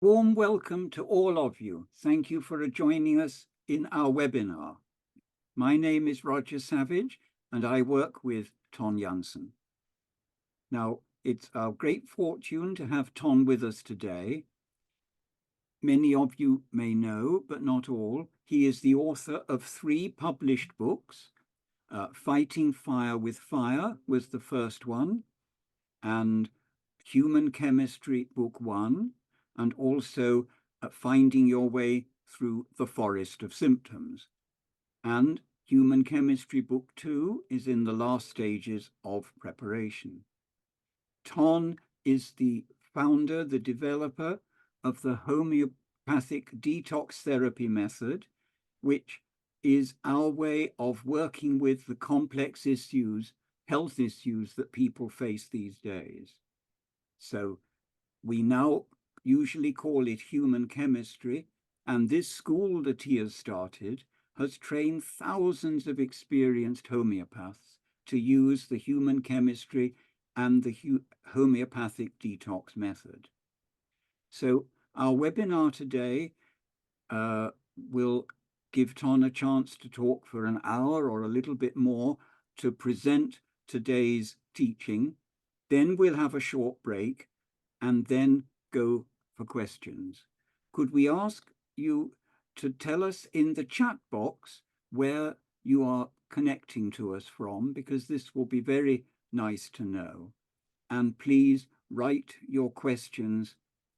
Warm welcome to all of you. Thank you for joining us in our webinar. My name is Roger Savage and I work with Ton Jansen. Now, it's our great fortune to have Ton with us today. Many of you may know, but not all, he is the author of 3 published books. Fighting Fire with Fire was the first one, and Human Chemistry Book 1, and also Finding Your Way Through the Forest of Symptoms. And Human Chemistry Book 2 is in the last stages of preparation. Ton is the founder, the developer of the homeopathic detox therapy method, which is our way of working with the complex issues, health issues that people face these days. So we now usually call it human chemistry, and this school that he has started has trained thousands of experienced homeopaths to use the human chemistry and the homeopathic detox method. So our webinar today will give Ton a chance to talk for an hour or a little bit more to present today's teaching. Then we'll have a short break and then go for questions. Could we ask you to tell us in the chat box where you are connecting to us from, because this will be very nice to know. And please write your questions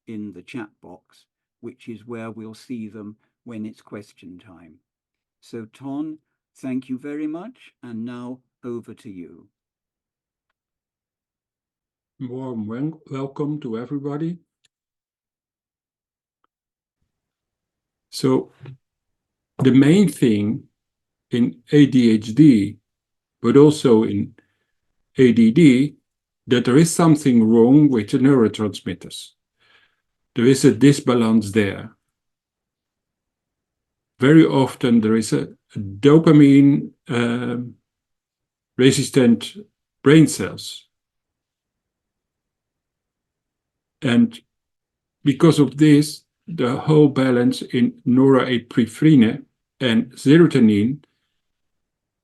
in the chat box, which is where we'll see them when it's question time. So Ton, thank you very much. And now over to you. Warm welcome to everybody. So the main thing in ADHD, but also in ADD, that there is something wrong with the neurotransmitters. There is a disbalance there. Very often there is a dopamine resistant brain cells. And because of this, the whole balance in norepinephrine and serotonin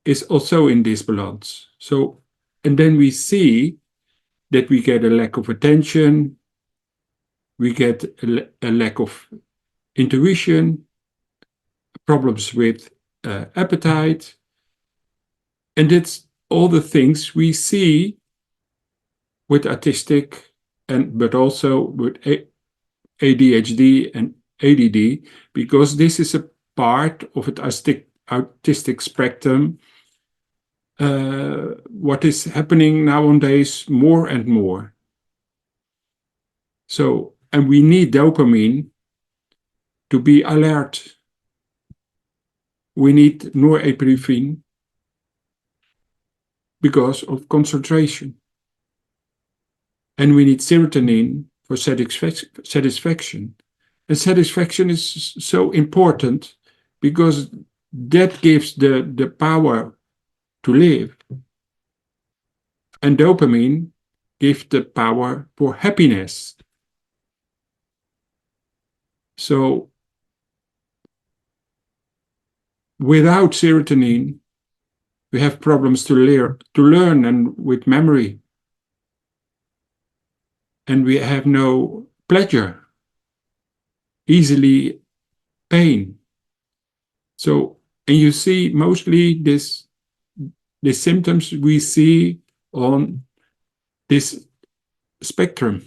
is also in disbalance. So, and then we see that we get a lack of attention, we get a lack of intuition, problems with appetite, and it's all the things we see with autistic but also with ADHD and ADD, because this is a part of an autistic spectrum. What is happening nowadays more and more. So, and we need dopamine to be alert. We need norepinephrine because of concentration. And we need serotonin for satisfaction. And satisfaction is so important because that gives the power to live. And dopamine gives the power for happiness. So without serotonin, we have problems to learn and with memory. And we have no pleasure, easily pain. So, and you see mostly the symptoms we see on this spectrum.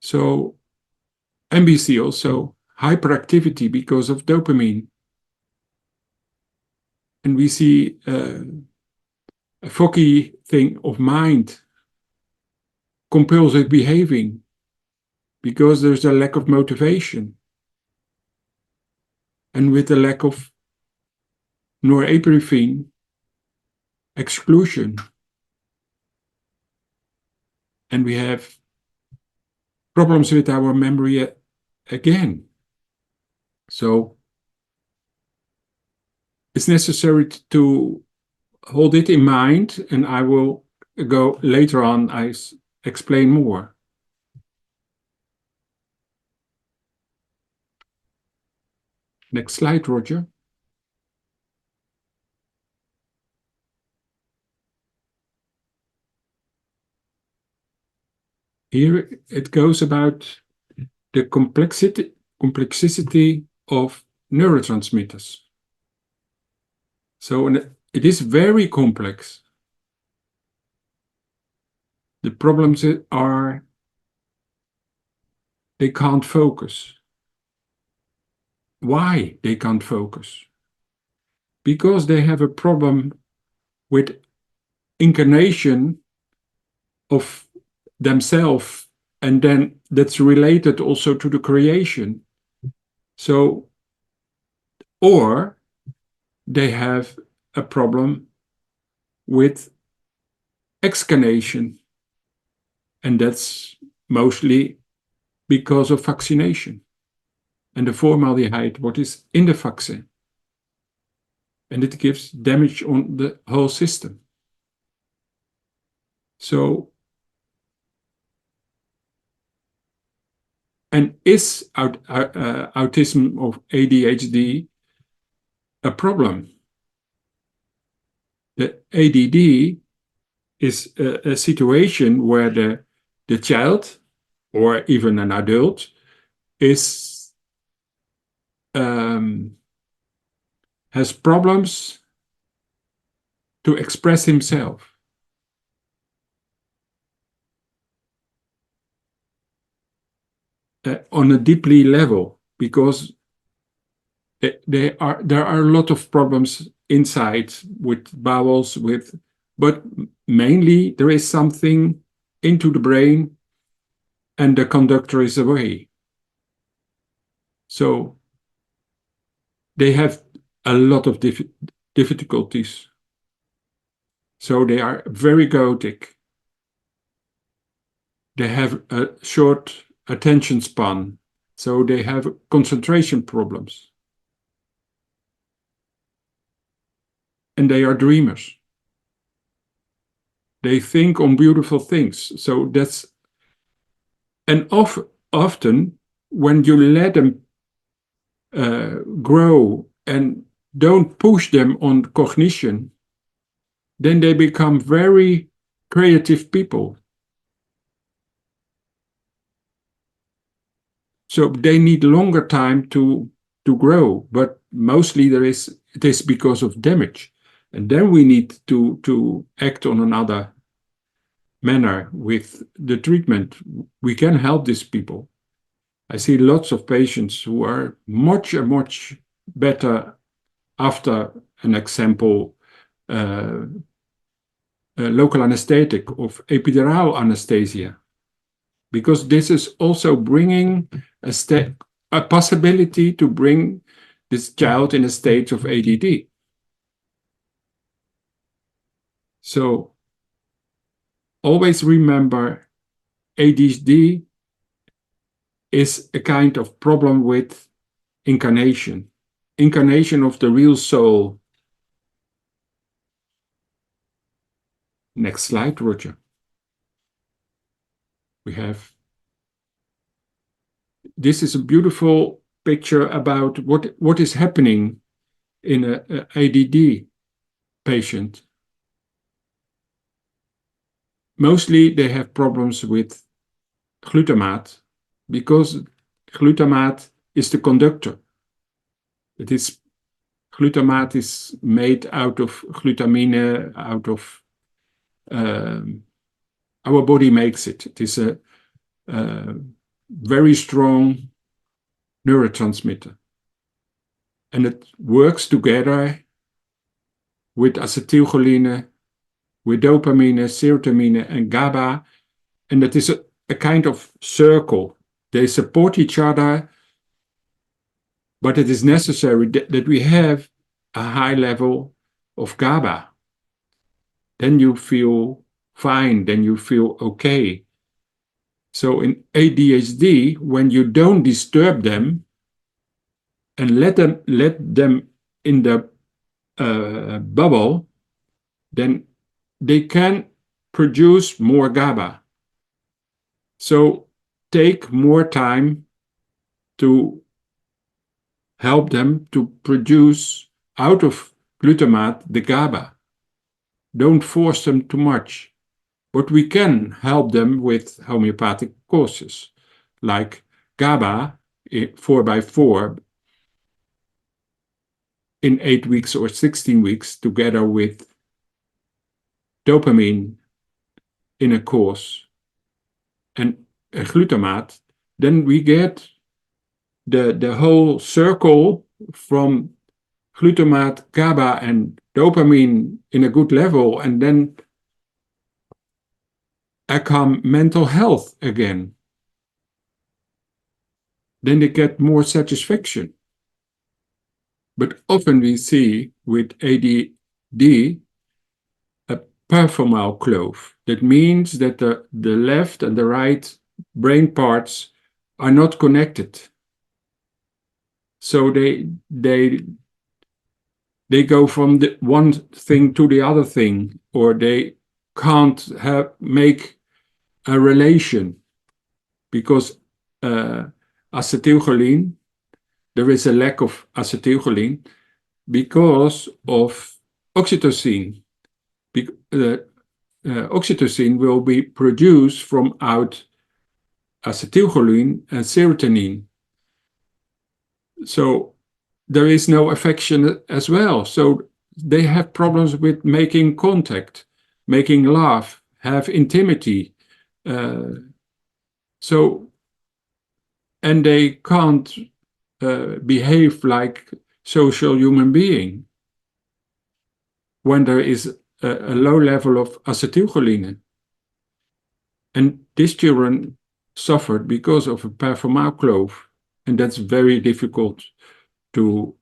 So, and we see also hyperactivity because of dopamine. And we see a foggy thing of mind, compulsive behaving, because there's a lack of motivation. And with the lack of norepinephrine, exclusion. And we have problems with our memory again. So it's necessary to hold it in mind, and I will go later on, I explain more. Next slide, Roger. Here it goes about the complexity of neurotransmitters. So it is very complex. The problems are they can't focus. Why they can't focus? Because they have a problem with incarnation of themselves, and then that's related also to the creation. So, or they have a problem with excarnation, and that's mostly because of vaccination and the formaldehyde, what is in the vaccine. And it gives damage on the whole system. So, and is autism of ADHD a problem? The ADD is a situation where the child, or even an adult, is has problems to express himself. On a deeply level, because there are a lot of problems inside with bowels, but mainly there is something into the brain and the conductor is away. So they have a lot of difficulties. So they are very chaotic. They have a short attention span. So they have concentration problems. And they are dreamers. They think on beautiful things. So that's, and often when you let them grow and don't push them on cognition, then they become very creative people. So they need longer time to grow, but mostly it is because of damage. And then we need to act on another manner with the treatment. We can help these people. I see lots of patients who are much better after an example, local anesthetic of epidural anesthesia, because this is also bringing a possibility to bring this child in a state of ADD. So always remember, ADHD is a kind of problem with incarnation of the real soul. Next slide, Roger. This is a beautiful picture about what is happening in an ADD patient. Mostly they have problems with glutamate, because glutamate is the conductor. Glutamate is made out of glutamine, our body makes it. It is a very strong neurotransmitter. And it works together with acetylcholine, with dopamine, serotonin, and GABA. And it is a kind of circle. They support each other, but it is necessary that we have a high level of GABA. Then you feel fine, then you feel okay. So in ADHD, when you don't disturb them and let them in the bubble, then they can produce more GABA. So take more time to help them to produce out of glutamate the GABA. Don't force them too much. But we can help them with homeopathic courses, like GABA 4x4 in 8 weeks or 16 weeks, together with dopamine in a course and glutamate. Then we get the whole circle from glutamate, GABA, and dopamine in a good level, and then I come mental health again. Then they get more satisfaction. But often we see with ADD a performal clove. That means that the left and the right brain parts are not connected. So they go from the one thing to the other thing, or they can't make a relation, because acetylcholine, there is a lack of acetylcholine because of oxytocin. Oxytocin will be produced from out acetylcholine and serotonin. So there is no affection as well. So they have problems with making contact, making love, have intimacy. And they can't behave like social human being when there is a low level of acetylcholine. And these children suffered because of a performal clove, and that's very difficult to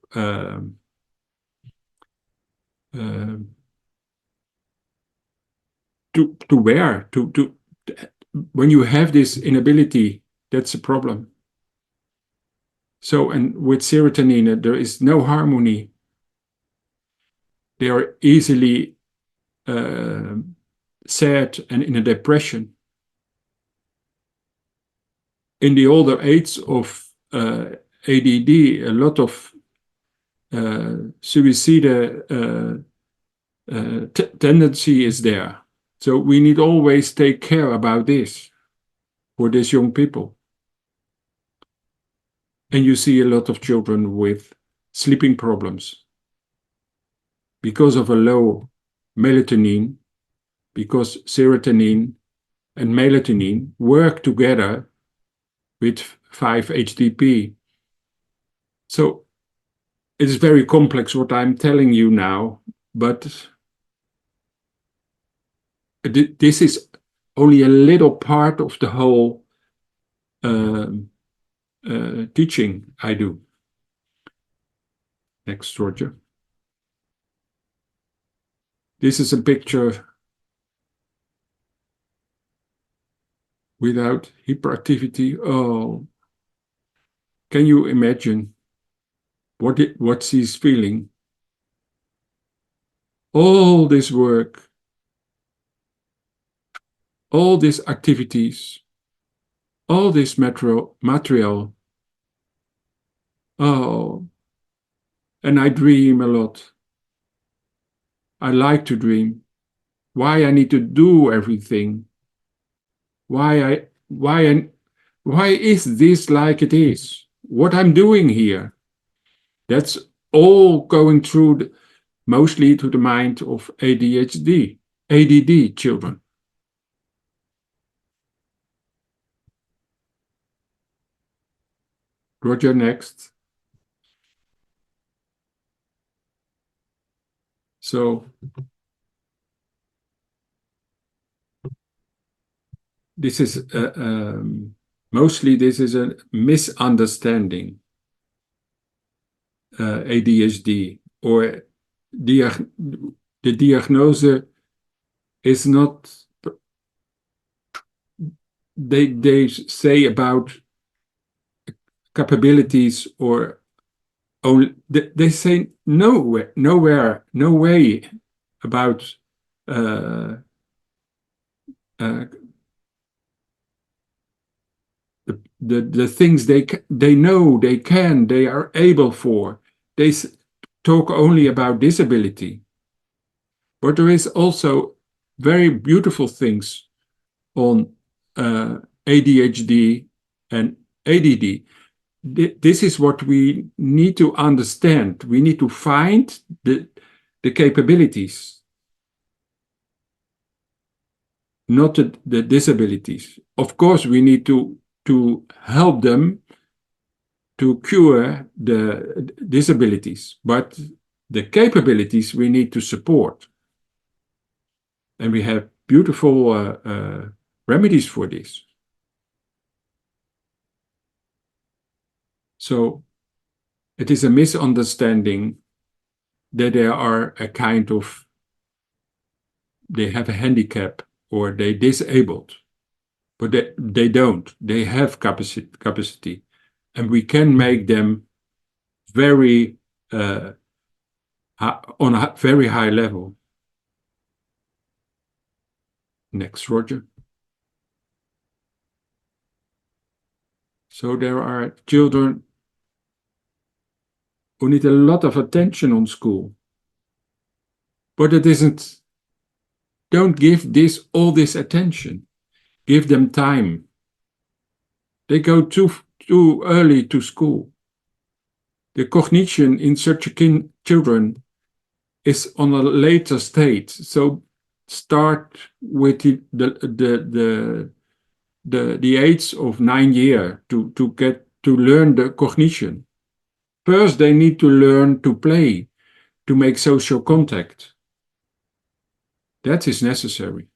wear. When you have this inability, that's a problem. So, and with serotonin, there is no harmony. They are easily sad and in a depression. In the older age of ADD, a lot of suicidal tendency is there. So we need always take care about this for these young people. And you see a lot of children with sleeping problems because of a low melatonin, because serotonin and melatonin work together with 5-HTP. So it is very complex what I'm telling you now, but this is only a little part of the whole teaching I do. Next, Roger. This is a picture without hyperactivity. Oh, can you imagine what she's feeling? All this work, all these activities, all this material. Oh, and I dream a lot. I like to dream. Why I need to do everything? Why is this like it is? What I'm doing here? That's all going through mostly to the mind of ADHD, ADD children. Roger, next. So this is mostly this is a misunderstanding, ADHD, or the diagnosis is not. They say about capabilities, or only they say nowhere, no way about the things they know they are able for. They talk only about disability. But there is also very beautiful things on ADHD and ADD. This is what we need to understand. We need to find the capabilities, not the disabilities. Of course, we need to help them to cure the disabilities, but the capabilities we need to support. And we have beautiful remedies for this. So it is a misunderstanding that they are a kind of, they have a handicap or they disabled, but they don't. They have capacity, and we can make them very on a very high level. Next, Roger. So there are children who need a lot of attention on school, but it isn't. Don't give all this attention. Give them time. They go too early to school. The cognition in such children is on a later state. So start with the age of 9 years to get to learn the cognition. First, they need to learn to play, to make social contact. That is necessary.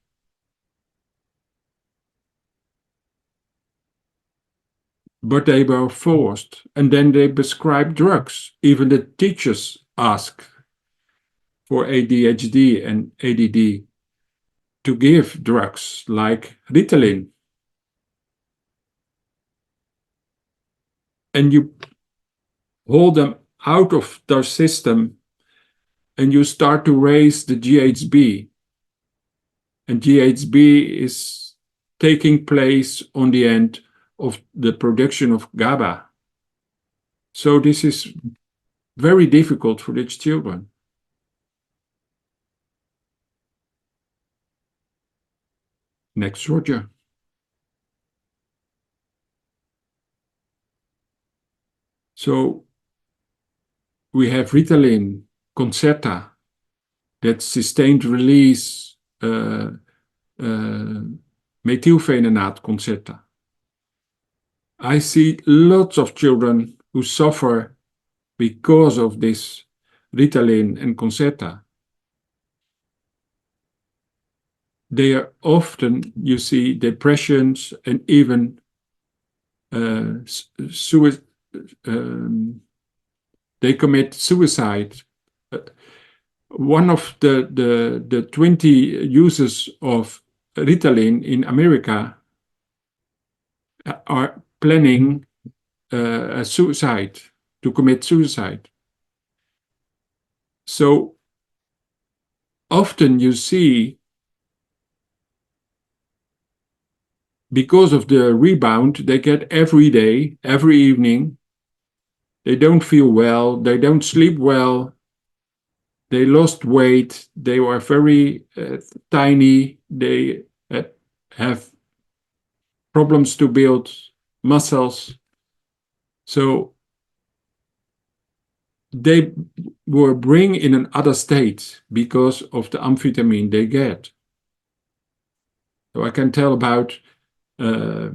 But they were forced, and then they prescribed drugs. Even the teachers ask for ADHD and ADD to give drugs like Ritalin. And you hold them out of their system and you start to raise the GHB. And GHB is taking place on the end of the production of GABA. So this is very difficult for these children. Next, Roger. So we have Ritalin, Concerta, that's sustained release methylphenonate Concerta. I see lots of children who suffer because of this Ritalin and Concerta. They are often, you see, depressions and even they commit suicide. One of the 20 users of Ritalin in America are planning a suicide, to commit suicide. So often you see, because of the rebound they get every day, every evening, they don't feel well, they don't sleep well, they lost weight, they were very tiny, they have problems to build muscles. So they were bring in another state because of the amphetamine they get. So I can tell about a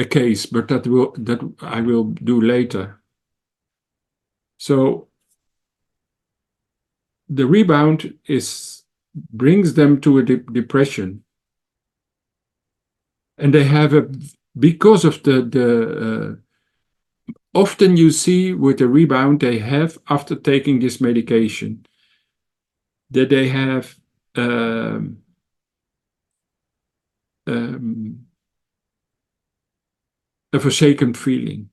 case, but that I will do later. So the rebound brings them to a depression, and they have because of often you see with the rebound they have after taking this medication that they have a forsaken feeling.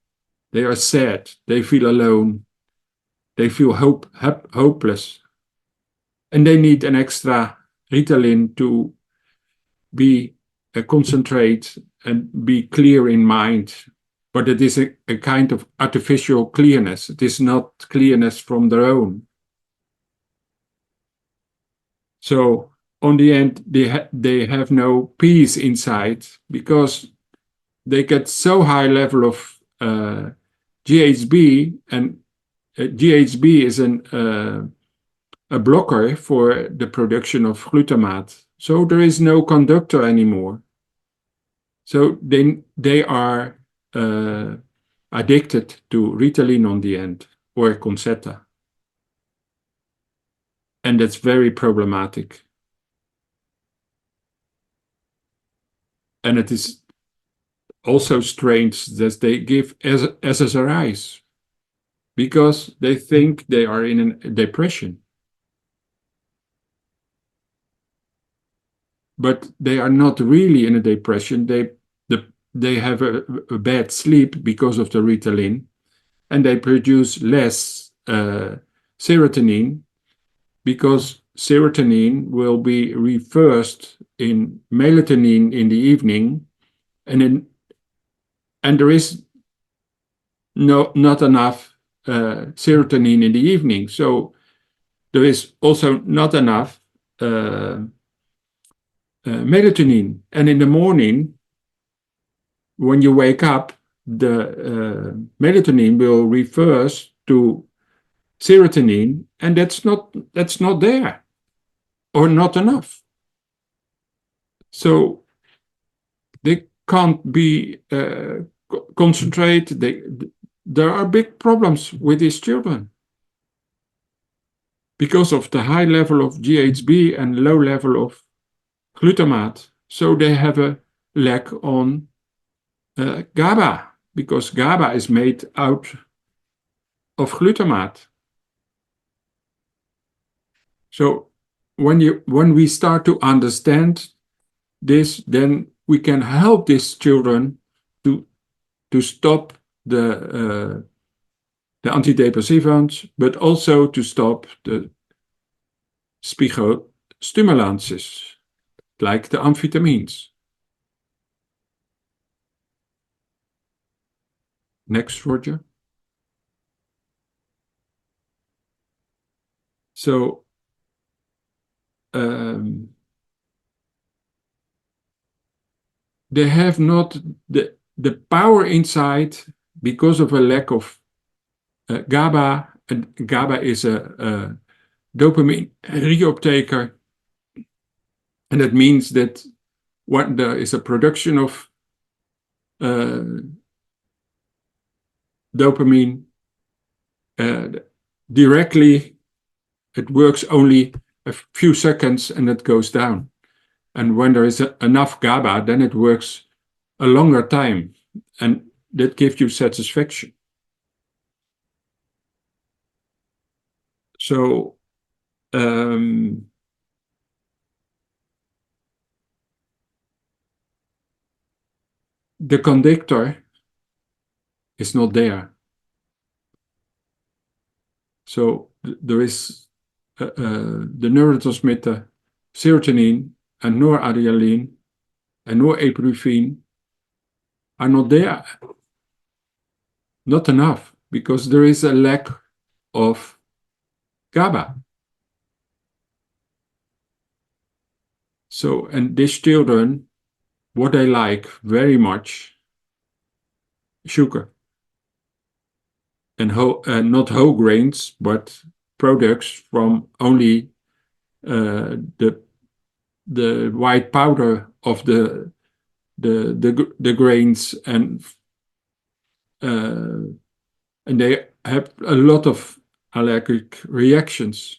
They are sad, they feel alone, they feel hopeless, and they need an extra Ritalin to be concentrate and be clear in mind. But it is a kind of artificial clearness. It is not clearness from their own. So on the end, they have no peace inside because they get so high level of GHB, and GHB is a blocker for the production of glutamate. So there is no conductor anymore. So they are addicted to Ritalin on the end, or Concerta. And that's very problematic. And it is also strange that they give SSRIs because they think they are in a depression. But they are not really in a depression. They have a bad sleep because of the Ritalin, and they produce less serotonin, because serotonin will be reversed in melatonin in the evening, and there is not enough serotonin in the evening, so there is also not enough melatonin. And in the morning, when you wake up, the melatonin will reverse to serotonin, and that's not there, or not enough. So they can't be concentrate. There are big problems with these children because of the high level of GHB and low level of glutamate. So they have a lack on GABA, because GABA is made out of glutamate. So when we start to understand this, then we can help these children to stop the antidepressants, but also to stop the psychostimulances, like the amphetamines. Next, Roger. So they have not the power inside because of a lack of GABA. And GABA is a dopamine reuptaker, and that means that when there is a production of dopamine directly, it works only a few seconds and it goes down. And when there is enough GABA, then it works a longer time, and that gives you satisfaction. So the conductor is not there. So there is the neurotransmitter serotonin and noradrenaline and norepinephrine are not there. Not enough, because there is a lack of GABA. So, and these children, what they like very much, sugar. And not whole grains, but products from only the white powder of the grains, and they have a lot of allergic reactions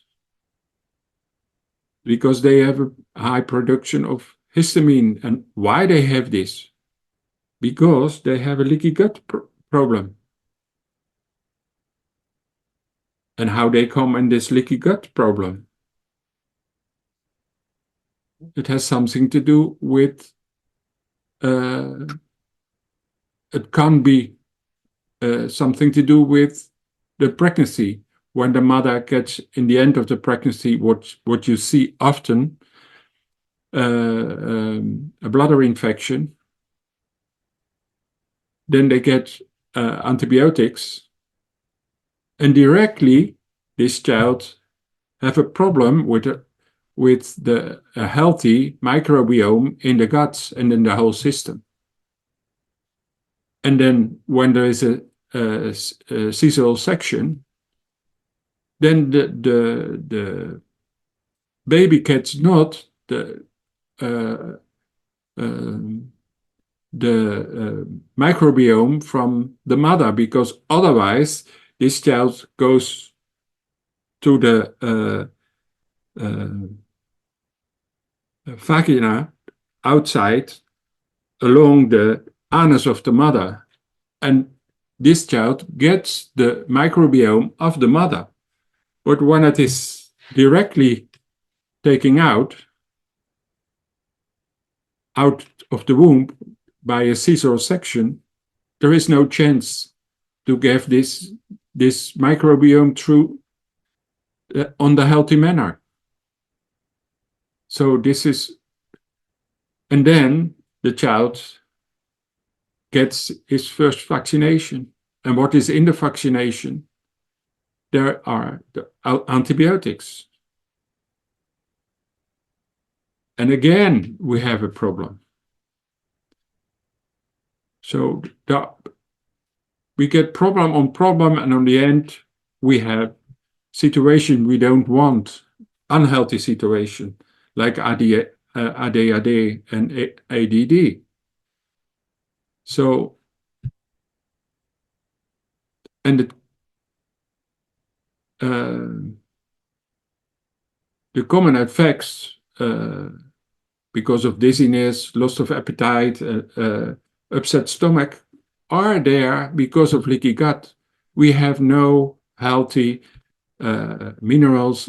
because they have a high production of histamine. And why they have this? Because they have a leaky gut problem. And how they come in this leaky gut problem? It has something to do with, it can be something to do with the pregnancy. When the mother gets in the end of the pregnancy, what you see often, a bladder infection, then they get antibiotics, and directly this child have a problem with the healthy microbiome in the guts and in the whole system. And then when there is a caesal section, then the baby gets not the microbiome from the mother, because otherwise this child goes to the vagina outside along the anus of the mother, and this child gets the microbiome of the mother. But when it is directly taken out of the womb by a caesar section, there is no chance to give this microbiome through on the healthy manner. So this is, and then the child gets his first vaccination. And what is in the vaccination? There are the antibiotics. And again, we have a problem. So we get problem on problem, and on the end, we have situation we don't want, unhealthy situation, like ADHD and ADD. So, and the common effects, because of dizziness, loss of appetite, upset stomach, are there because of leaky gut. We have no healthy minerals,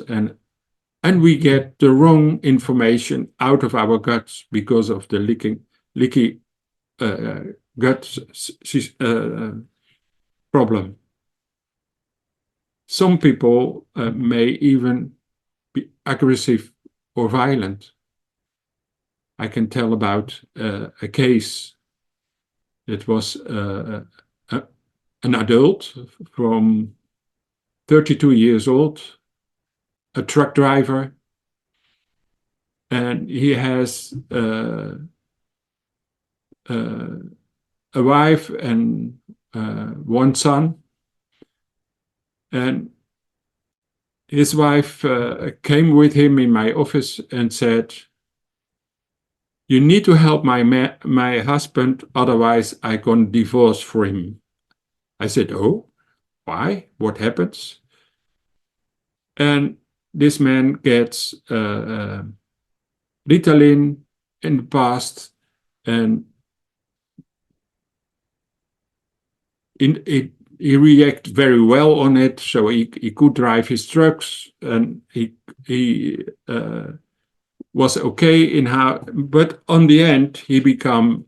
and we get the wrong information out of our guts because of the leaky gut problem. Some people may even be aggressive or violent. I can tell about a case that was an adult from 32 years old, a truck driver, and he has a wife and one son. And his wife came with him in my office and said, "You need to help my husband, otherwise I can divorce for him." I said, "Oh, why? What happens?" And this man gets Ritalin in the past, and he reacted very well on it, so he could drive his trucks, and he was okay in how, but on the end he become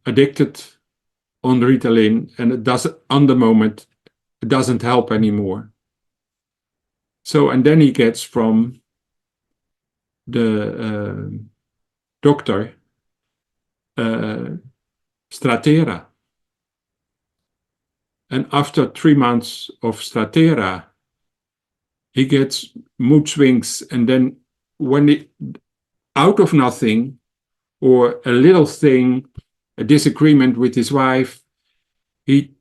addicted on Ritalin, and it doesn't, on the moment, it doesn't help anymore. So, and then he gets from the doctor Strattera. And after 3 months of Strattera, he gets mood swings, and then when it, out of nothing, or a little thing, a disagreement with his wife, he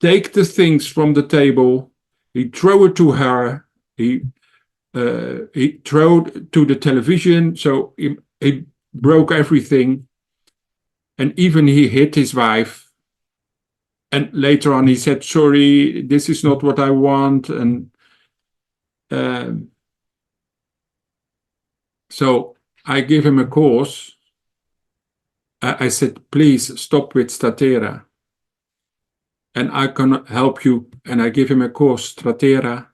take the things from the table, he throw it to her, he throw it to the television, so he broke everything, and even he hit his wife. And later on he said, "Sorry, this is not what I want." And so I gave him a course. I said, "Please stop with Strattera, and I can help you." And I give him a course, Strattera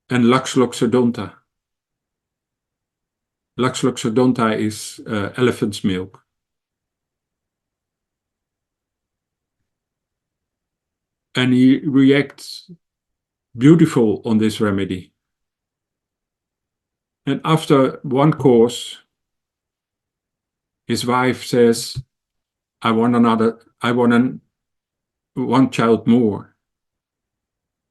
and Laxloxodonta. Laxloxodonta is elephant's milk. And he reacts beautiful on this remedy. And after one course, his wife says, I want one child more.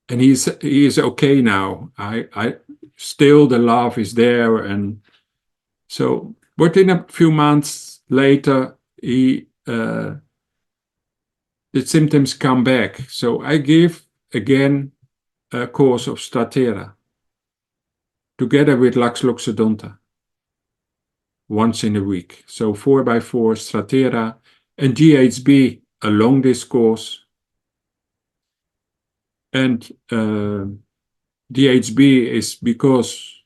And he is okay now. I still, the love is there. And so, but in a few months later, the symptoms come back. So I give again a course of Stratera together with Loxodonta once in a week. So 4x4 Stratera and GHB along this course. And DHB is because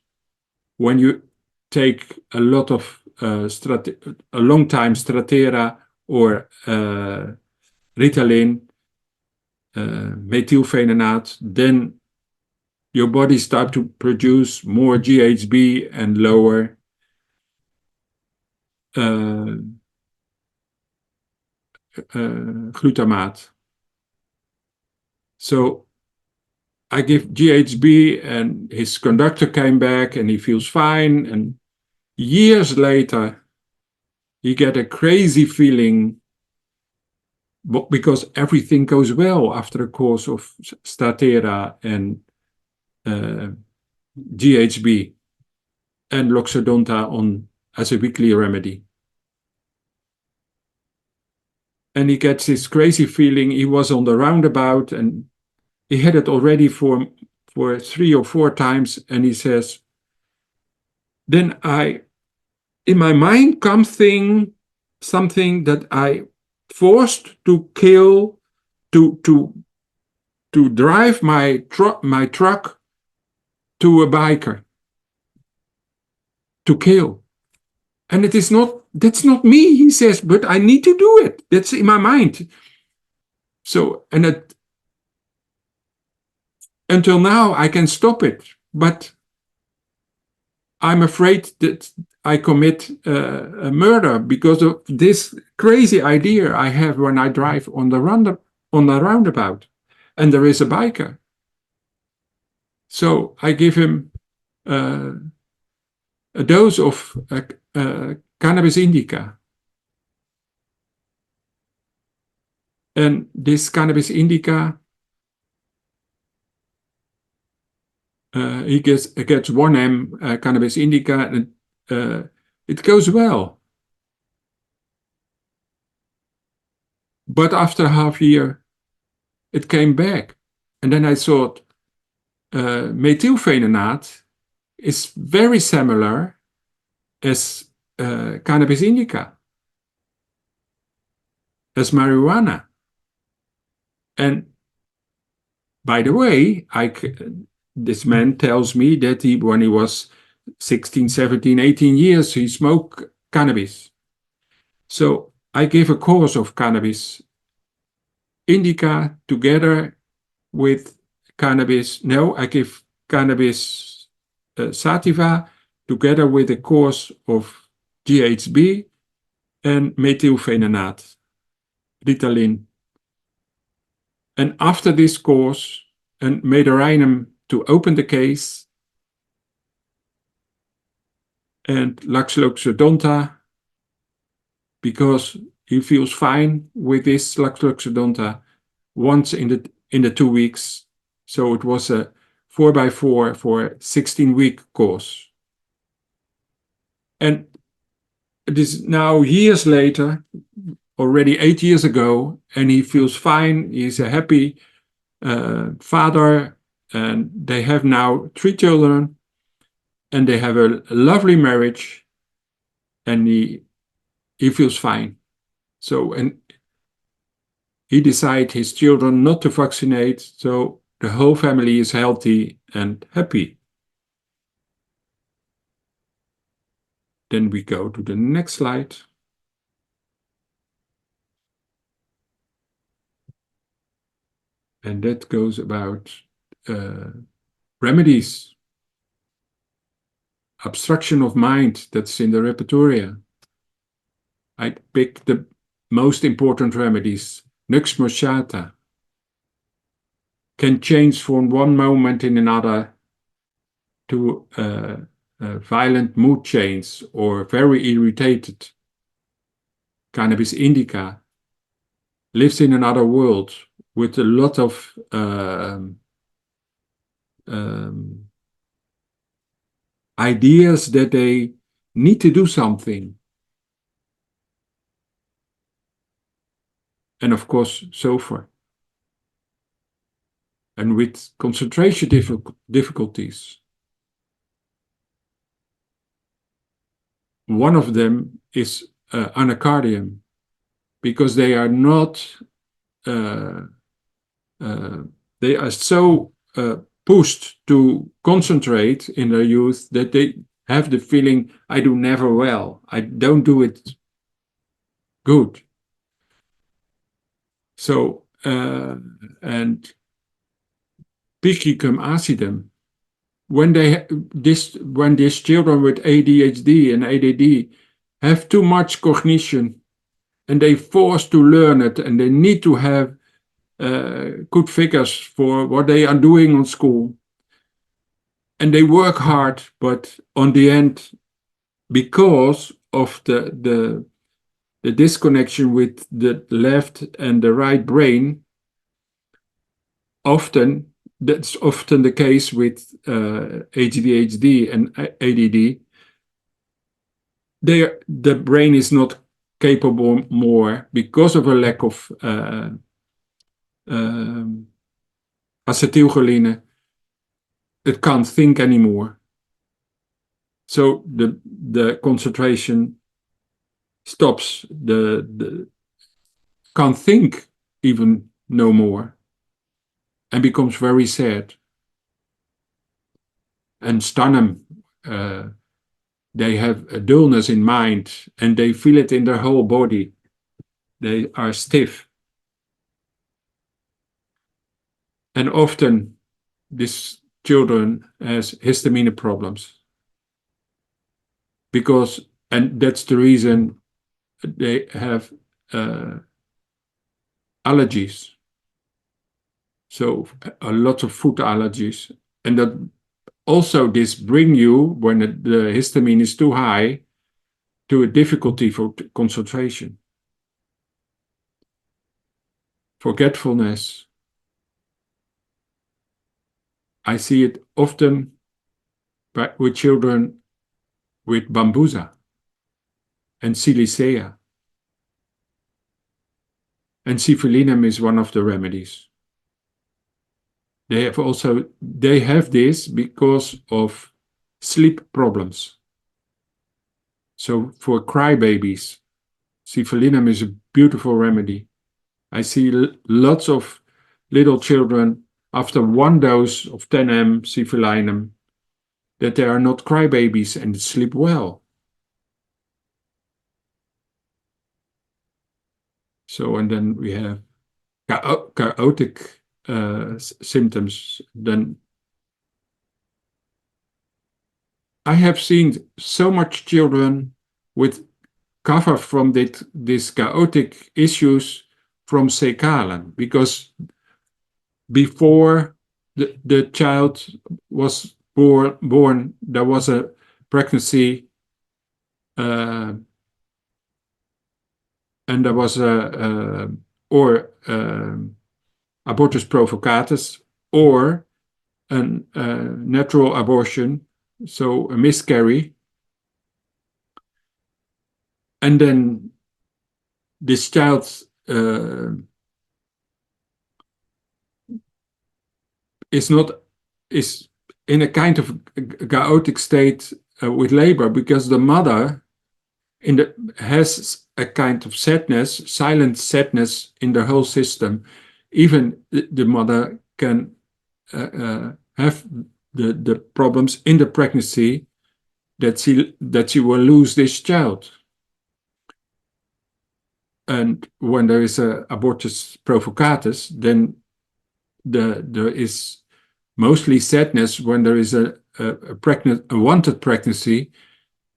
when you take a lot of a long time Stratera or Ritalin, methylphenonate, then your body starts to produce more GHB and lower glutamate. So I give GHB and his conductor came back and he feels fine. And years later, he get a crazy feeling because everything goes well after a course of Stratera and GHB and Loxodonta as a weekly remedy. And he gets this crazy feeling. He was on the roundabout and he had it already for 3 or 4 times. And he says, then in my mind comes something that I forced to kill, to drive my truck to a biker, to kill. And that's not me, he says, but I need to do it. That's in my mind. So, until now, I can stop it, but I'm afraid that I commit a murder because of this crazy idea I have when I drive on the roundabout and there is a biker. So I give him a dose of cannabis indica. And this cannabis indica, he gets 1 m cannabis indica, and it goes well. But after half year, it came back. And then I thought, methylphenonate is very similar as cannabis indica, as marijuana. And by the way, this man tells me that when he was 16, 17, 18 years, he smoked cannabis. So I gave a course of cannabis indica together with cannabis. No, I give cannabis sativa together with a course of GHB and methylphenonate, Ritalin. And after this course, and made Reinum to open the case, and Loxodonta, because he feels fine with this Loxodonta once in the 2 weeks. So it was a 4x4 for 16-week course. And it is now years later, already 8 years ago, and he feels fine. He's a happy father, and they have now 3 children, and they have a lovely marriage, and he feels fine. So, and he decided his children not to vaccinate, so the whole family is healthy and happy. Then we go to the next slide. And that goes about remedies. Obstruction of mind, that's in the repertoire. I picked the most important remedies. Nux mosciata, can change from one moment in another to violent mood change or very irritated. Cannabis indica lives in another world with a lot of ideas that they need to do something. And of course, sulfur. And with concentration difficulties. One of them is anacardium, because they are not, they are so pushed to concentrate in their youth that they have the feeling, I do never well, I don't do it good. So, and Picicum acidum, when these children with ADHD and ADD have too much cognition and they forced to learn it and they need to have good figures for what they are doing on school, and they work hard, but on the end, because of the disconnection with the left and the right brain, that's often the case with ADHD and ADD, the brain is not capable more because of a lack of acetylcholine. It can't think anymore. So the concentration stops. The can't think even no more, and becomes very sad. And stanum, they have a dullness in mind, and they feel it in their whole body. They are stiff. And often these children has histamine problems. Because, and that's the reason they have allergies. So a lot of food allergies. And that also this bring you, when the histamine is too high, to a difficulty for concentration. Forgetfulness. I see it often with children with bambusa and silicea. And cifulinum is one of the remedies. They have this because of sleep problems. So for crybabies, cifulinum is a beautiful remedy. I see lots of little children after one dose of 10 m cifulinum that they are not crybabies and sleep well. So, and then we have chaotic symptoms. Then I have seen so much children with cover from these chaotic issues from Secalen, because before the child was born, there was a pregnancy, and there was abortus provocatus, or a natural abortion, so a miscarry. And then this child is in a kind of chaotic state with labor, because the mother has a kind of sadness, silent sadness in the whole system. Even the mother can have the problems in the pregnancy that she will lose this child. And when there is a abortus provocatus, then there is mostly sadness when there is a wanted pregnancy,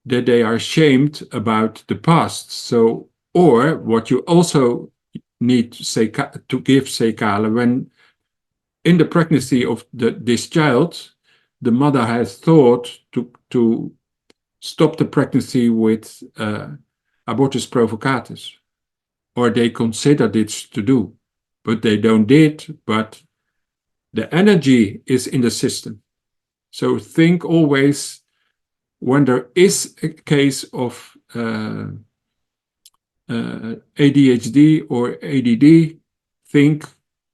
that they are ashamed about the past. So, or what you also need to give Secalen, when in the pregnancy of this child, the mother has thought to stop the pregnancy with abortus provocatus, or they considered it to do, but they don't did, but the energy is in the system. So think always, when there is a case of ADHD or ADD, think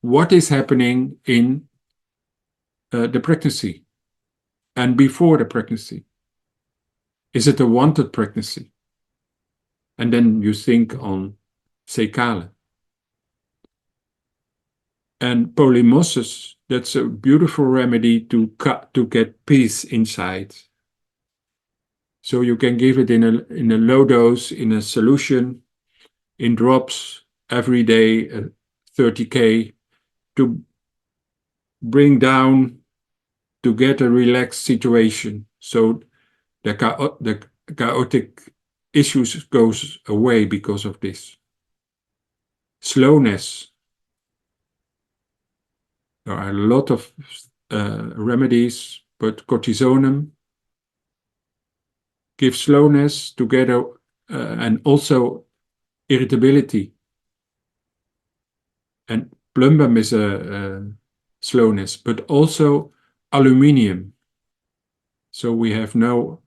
what is happening in the pregnancy and before the pregnancy. Is it a wanted pregnancy? And then you think on Sekale. And polymossus, that's a beautiful remedy to get peace inside. So you can give it in a low dose, in a solution, in drops every day, 30K, to bring down, to get a relaxed situation. So the chaotic issues goes away because of this. Slowness. There are a lot of remedies, but cortisonum gives slowness together, and also irritability. And plumbum is a slowness, but also aluminium. So we have no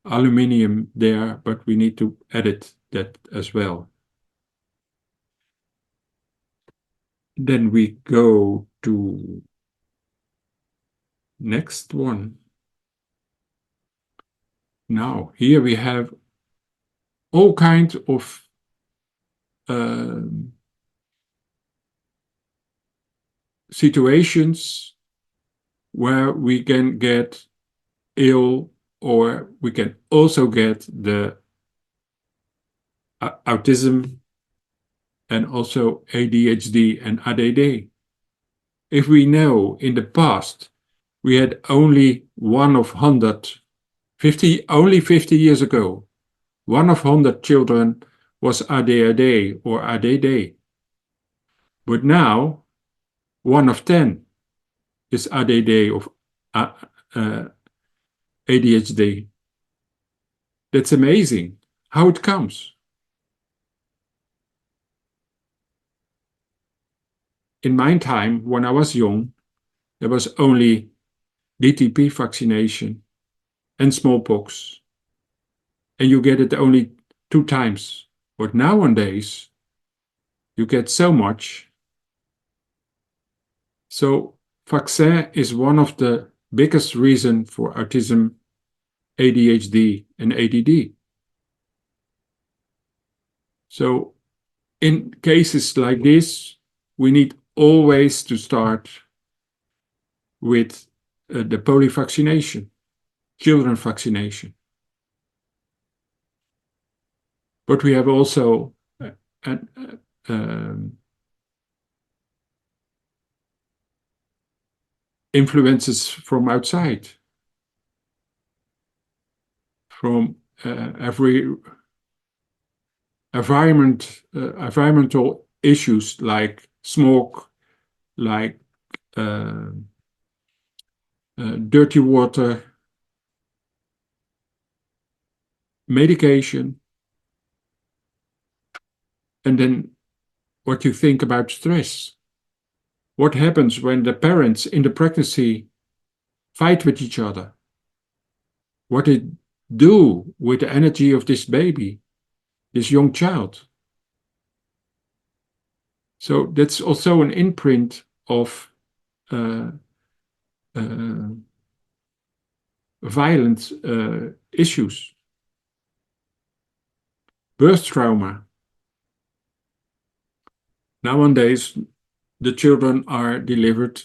aluminium there, but we need to edit that as well. Then we go to next one. Now, here we have all kinds of situations where we can get ill, or we can also get the autism and also ADHD and ADD. If we know in the past we had only 1 of 150, only 50 years ago, 1 of 100 children was ADHD or ADD. But now 1 of 10 is ADD of ADHD. That's amazing how it comes. In my time, when I was young, there was only DTP vaccination and smallpox, and you get it only 2 times. But nowadays, you get so much. So vaccine is one of the biggest reasons for autism, ADHD, and ADD. So in cases like this, we need always to start with the polio vaccination, children vaccination. But we have also influences from outside, from every environmental issues like smoke, like dirty water, medication, and then what you think about stress. What happens when the parents in the pregnancy fight with each other? What it do with the energy of this baby, this young child? So that's also an imprint of violent issues. Birth trauma. Nowadays, the children are delivered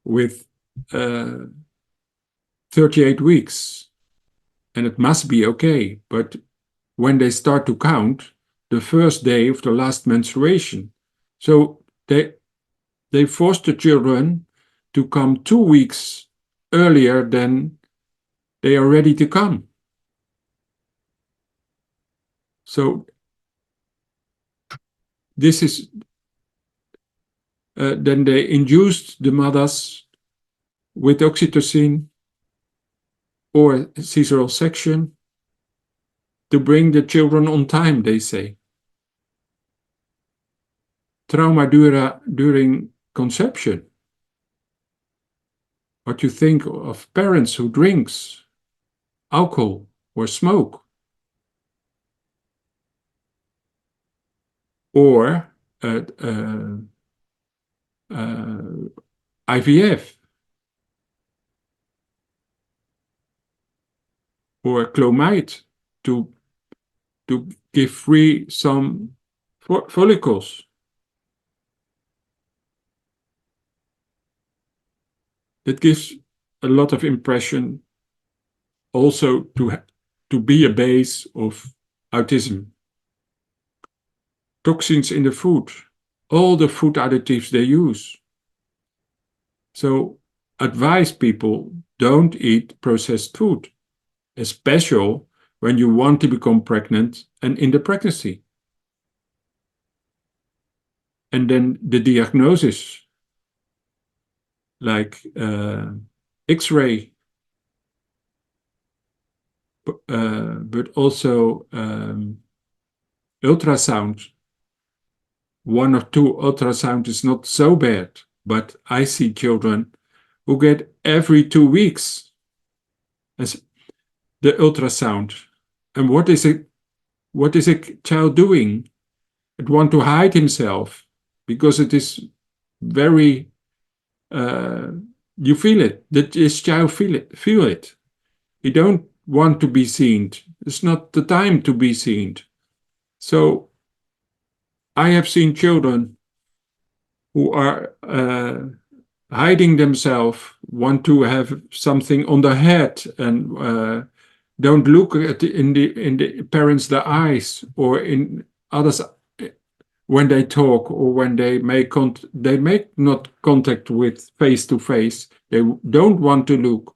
with 38 weeks, and it must be okay. But when they start to count, the first day of the last menstruation, so they force the children to come 2 weeks earlier than they are ready to come. So this is then they induced the mothers with oxytocin or caesarean section to bring the children on time, they say. Trauma during conception. What you think of parents who drinks alcohol or smoke, or IVF, or Glutamate to give free some follicles. That gives a lot of impression also to be a base of autism. Toxins in the food, all the food additives they use. So advise people, don't eat processed food, especially when you want to become pregnant and in the pregnancy. And then the diagnosis, like X-ray, but also ultrasound. 1 or 2 ultrasound is not so bad, but I see children who get every 2 weeks as the ultrasound. And what is a child doing? It wants to hide himself because it is very you feel it, that this child feel it. He don't want to be seen. It's not the time to be seen. So I have seen children who are hiding themselves, want to have something on their head, and don't look at in the parents' their eyes or in others when they talk or when they make not contact with face to face. They don't want to look.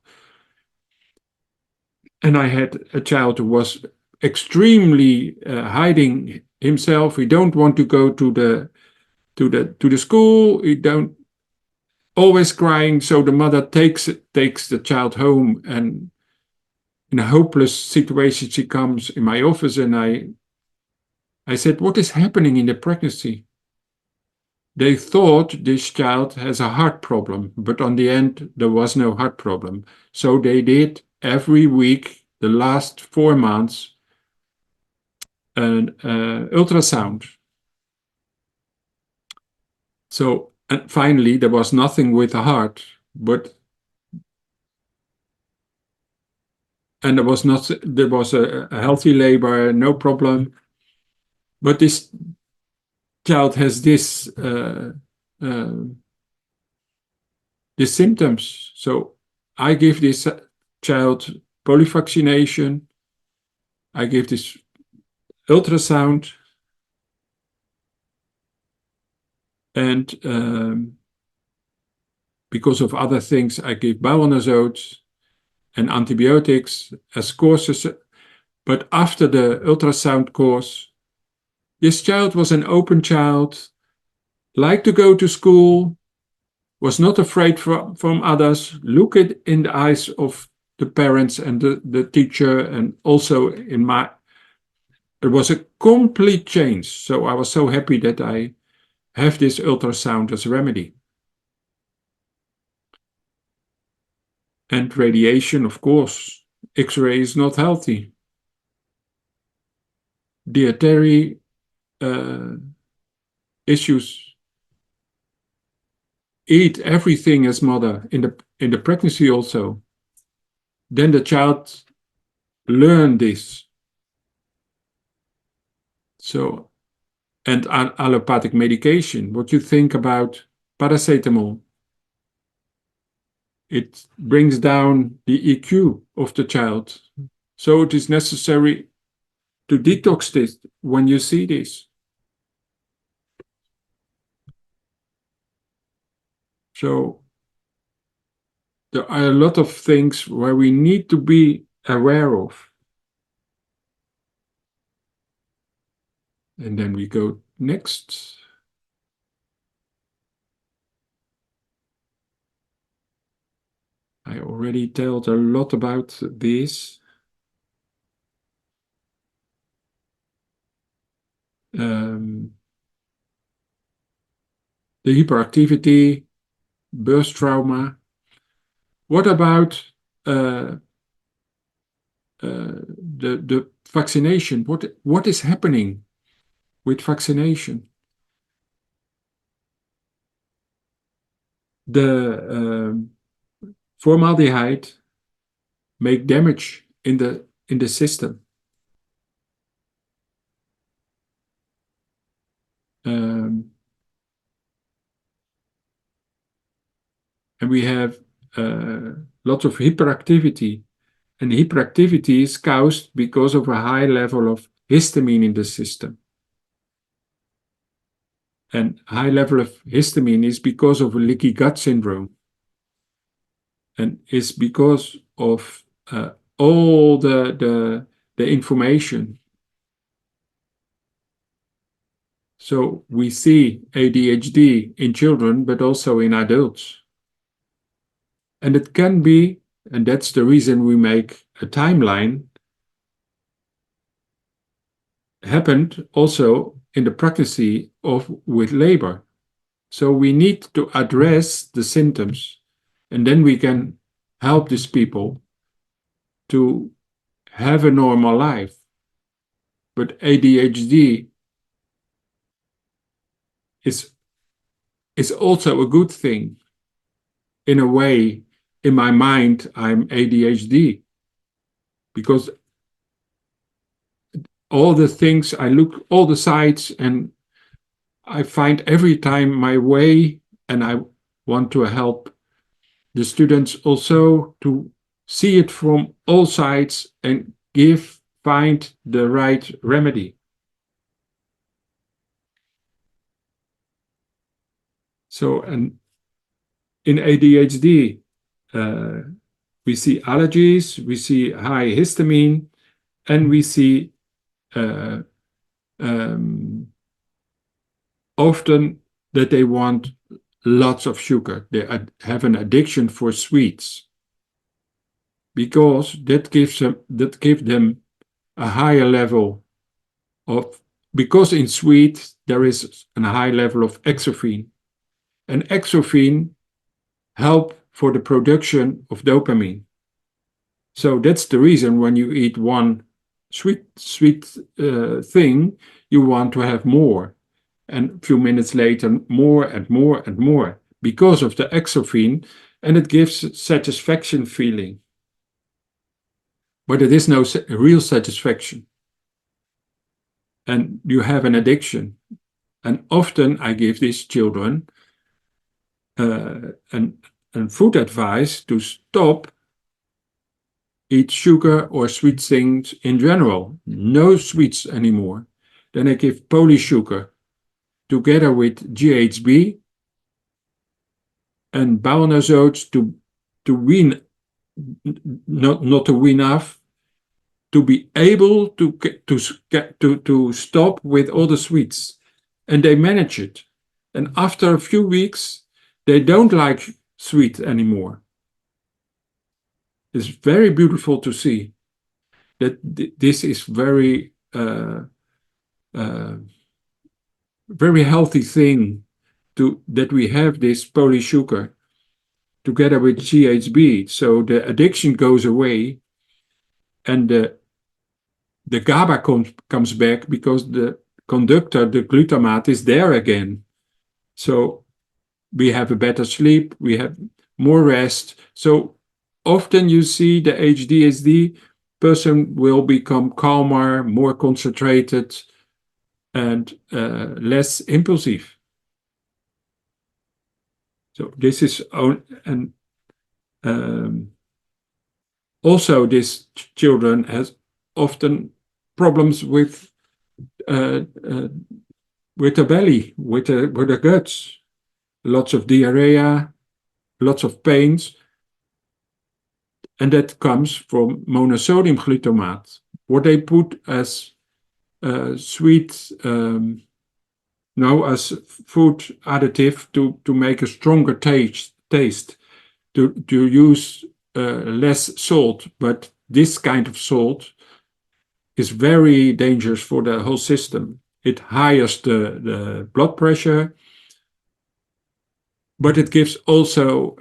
And I had a child who was extremely hiding himself. He don't want to go to the school. He don't always crying. So the mother takes the child home, and in a hopeless situation, she comes in my office, and I said, "What is happening in the pregnancy?" They thought this child has a heart problem, but on the end, there was no heart problem. So they did every week, the last 4 months, an ultrasound. So, and finally, there was nothing with the heart, and there was a healthy labor, no problem. But this child has these symptoms. So I give this child polyvaccination. I give this ultrasound, and because of other things, I give bioanazodes and antibiotics as courses. But after the ultrasound course, this child was an open child, liked to go to school, was not afraid from others, look it in the eyes of the parents and the teacher, and also it was a complete change. So I was so happy that I have this ultrasound as a remedy. And radiation, of course. X-ray is not healthy. Dietary issues. Eat everything as mother in the pregnancy also. Then the child learn this. So, and allopathic medication. What you think about paracetamol? It brings down the EQ of the child. So it is necessary to detox this when you see this. So there are a lot of things where we need to be aware of. And then we go next. I already told a lot about this. The hyperactivity, birth trauma. What about the vaccination? What is happening with vaccination? The formaldehyde make damage in the system. And we have lots of hyperactivity. And hyperactivity is caused because of a high level of histamine in the system. And high level of histamine is because of a leaky gut syndrome. And it's because of all the information. So we see ADHD in children, but also in adults. And it can be, and that's the reason we make a timeline, happened also in the pregnancy with labor. So we need to address the symptoms, and then we can help these people to have a normal life. But ADHD is also a good thing. In a way, in my mind, I'm ADHD because all the things I look, all the sides, and I find every time my way, and I want to help the students also to see it from all sides and find the right remedy. So, and in ADHD, we see allergies, we see high histamine, and we see often that they want lots of sugar. They have an addiction for sweets because that gives them a higher level of, because in sweet there is a high level of exophene, and exophene help for the production of dopamine. So that's the reason when you eat one sweet thing, you want to have more. And a few minutes later, more and more and more, because of the exophene, and it gives satisfaction feeling. But it is no real satisfaction. And you have an addiction. And often I give these children an food advice to stop eat sugar or sweet things in general. No sweets anymore. Then I give polysugar together with GHB and bowel azotes to wean, not to wean off, to be able to stop with all the sweets. And they manage it. And after a few weeks, they don't like sweet anymore. It's very beautiful to see that this is very very healthy thing that we have this polysugar together with GHB. So the addiction goes away, and the GABA comes back because the conductor, the glutamate, is there again. So we have a better sleep, we have more rest. So often you see the ADHD person will become calmer, more concentrated, and less impulsive. So this is, and also this children has often problems with the belly, with the guts, lots of diarrhea, lots of pains, and that comes from monosodium glutamate, what they put as sweet, as food additive to make a stronger taste, to use less salt, but this kind of salt is very dangerous for the whole system. It hires the blood pressure, but it gives also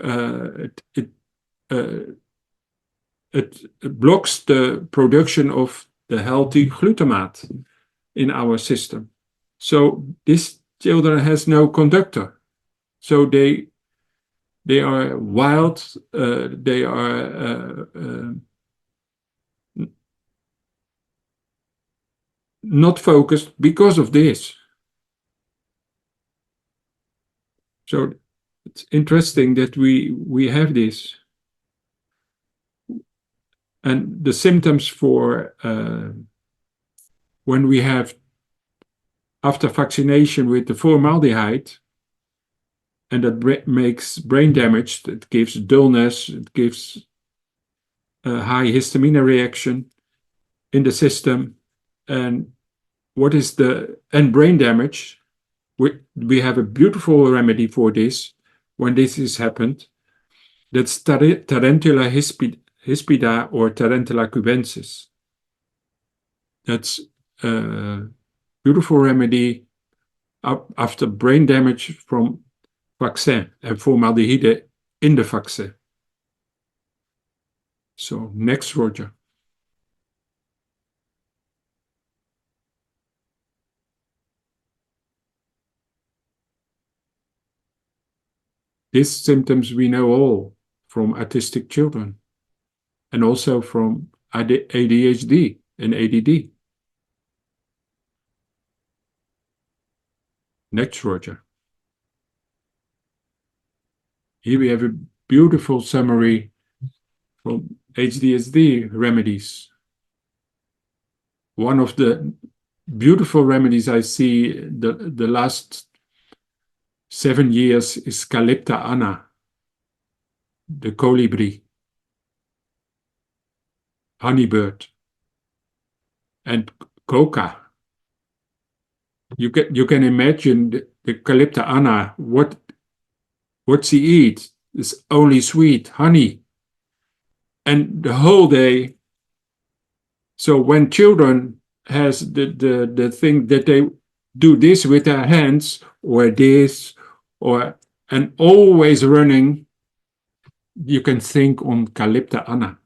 it blocks the production of the healthy glutamate in our system. So these children has no conductor. So they are wild. They are not focused because of this. So it's interesting that we have this. And the symptoms for when we have after vaccination with the formaldehyde, and that makes brain damage, it gives dullness, it gives a high histamine reaction in the system. And what is and brain damage? We have a beautiful remedy for this when this has happened. That's Tarantula hispida or Tarantula cubensis. That's a beautiful remedy after brain damage from vaccin and formaldehyde in the vaccin. So next, Roger. These symptoms we know all from autistic children and also from ADHD and ADD. Next, Roger. Here we have a beautiful summary from HDSD remedies. One of the beautiful remedies I see the last 7 years is Calypta anna, the colibri, honeybird, and coca. You can imagine the Calypta anna, what she eats is only sweet honey, and the whole day. So when children has the thing that they do this with their hands or this and always running, you can think on Calypta anna,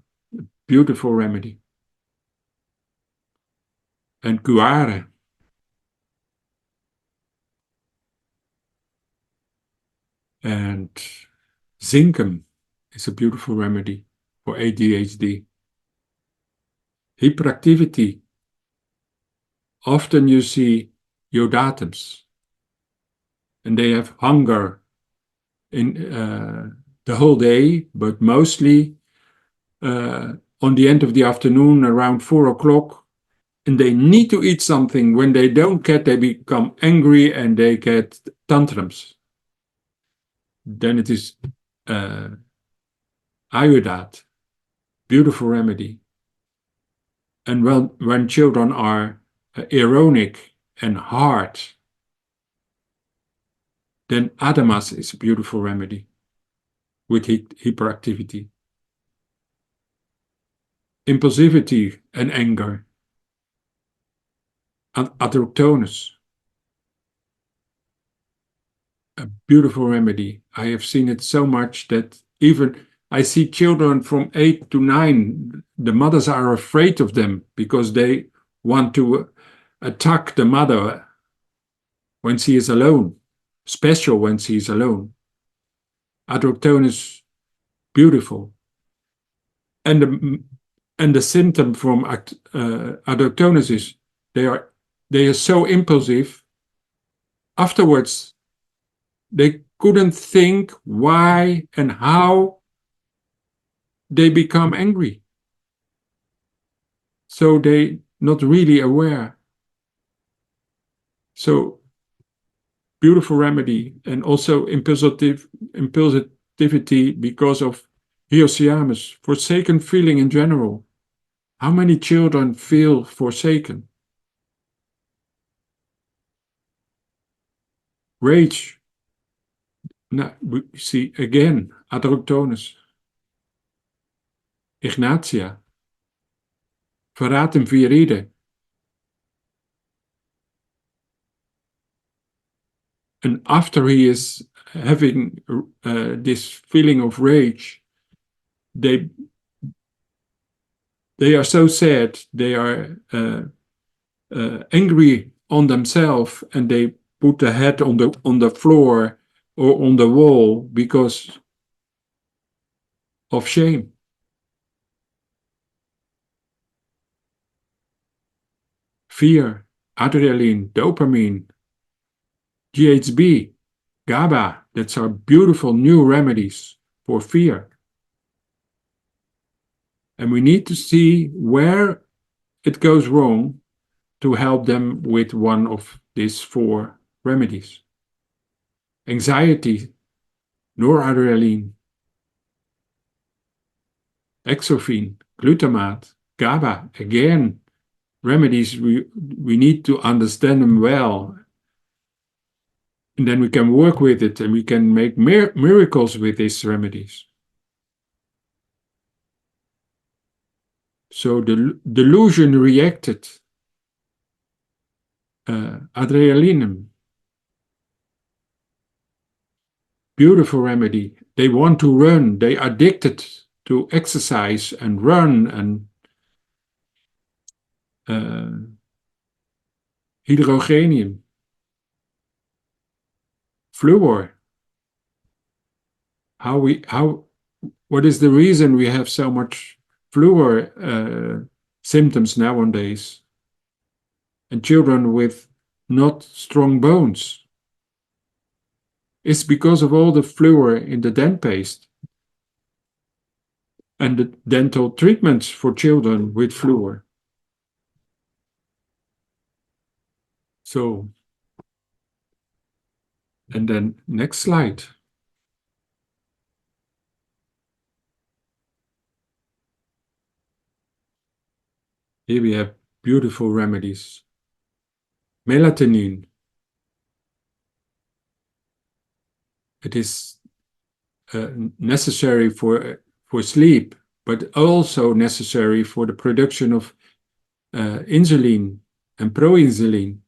beautiful remedy. And guare. And zinkum is a beautiful remedy for ADHD. Hyperactivity. Often you see iodatums, and they have hunger in the whole day, but mostly on the end of the afternoon around 4 o'clock, and they need to eat something. When they don't get, they become angry and they get tantrums. Then it is iodate, beautiful remedy. And when children are ironic and hard, then adamas is a beautiful remedy with hyperactivity. Impulsivity and anger. Adrotonus, a beautiful remedy. I have seen it so much that even I see children from 8 to 9, the mothers are afraid of them because they want to attack the mother when she is alone, special when she is alone. Adrotonus, beautiful. And the symptom from adrotonus is they are so impulsive. Afterwards, they couldn't think why and how they become angry. So they not really aware. So beautiful remedy, and also impulsivity because of hyoscyamus, forsaken feeling in general. How many children feel forsaken? Rage. Now we see again adrotonus. Ignatia, Verraten Viride. And after he is having this feeling of rage, they are so sad, they are angry on themselves, and they put the head on the floor or on the wall because of shame. Fear, adrenaline, dopamine, GHB, GABA, that's our beautiful new remedies for fear. And we need to see where it goes wrong to help them with one of these 4 remedies. Anxiety, noradrenaline, exophene, glutamate, GABA, again, remedies, we need to understand them well. And then we can work with it and we can make miracles with these remedies. So the delusion reacted. Adrenaline, beautiful remedy. They want to run. They are addicted to exercise and run and hydrogenium, fluor. What is the reason we have so much fluor symptoms nowadays? And children with not strong bones. It's because of all the fluor in the dent paste and the dental treatments for children with fluor. So, and then next slide. Here we have beautiful remedies. Melatonin. It is necessary for sleep, but also necessary for the production of insulin and proinsulin.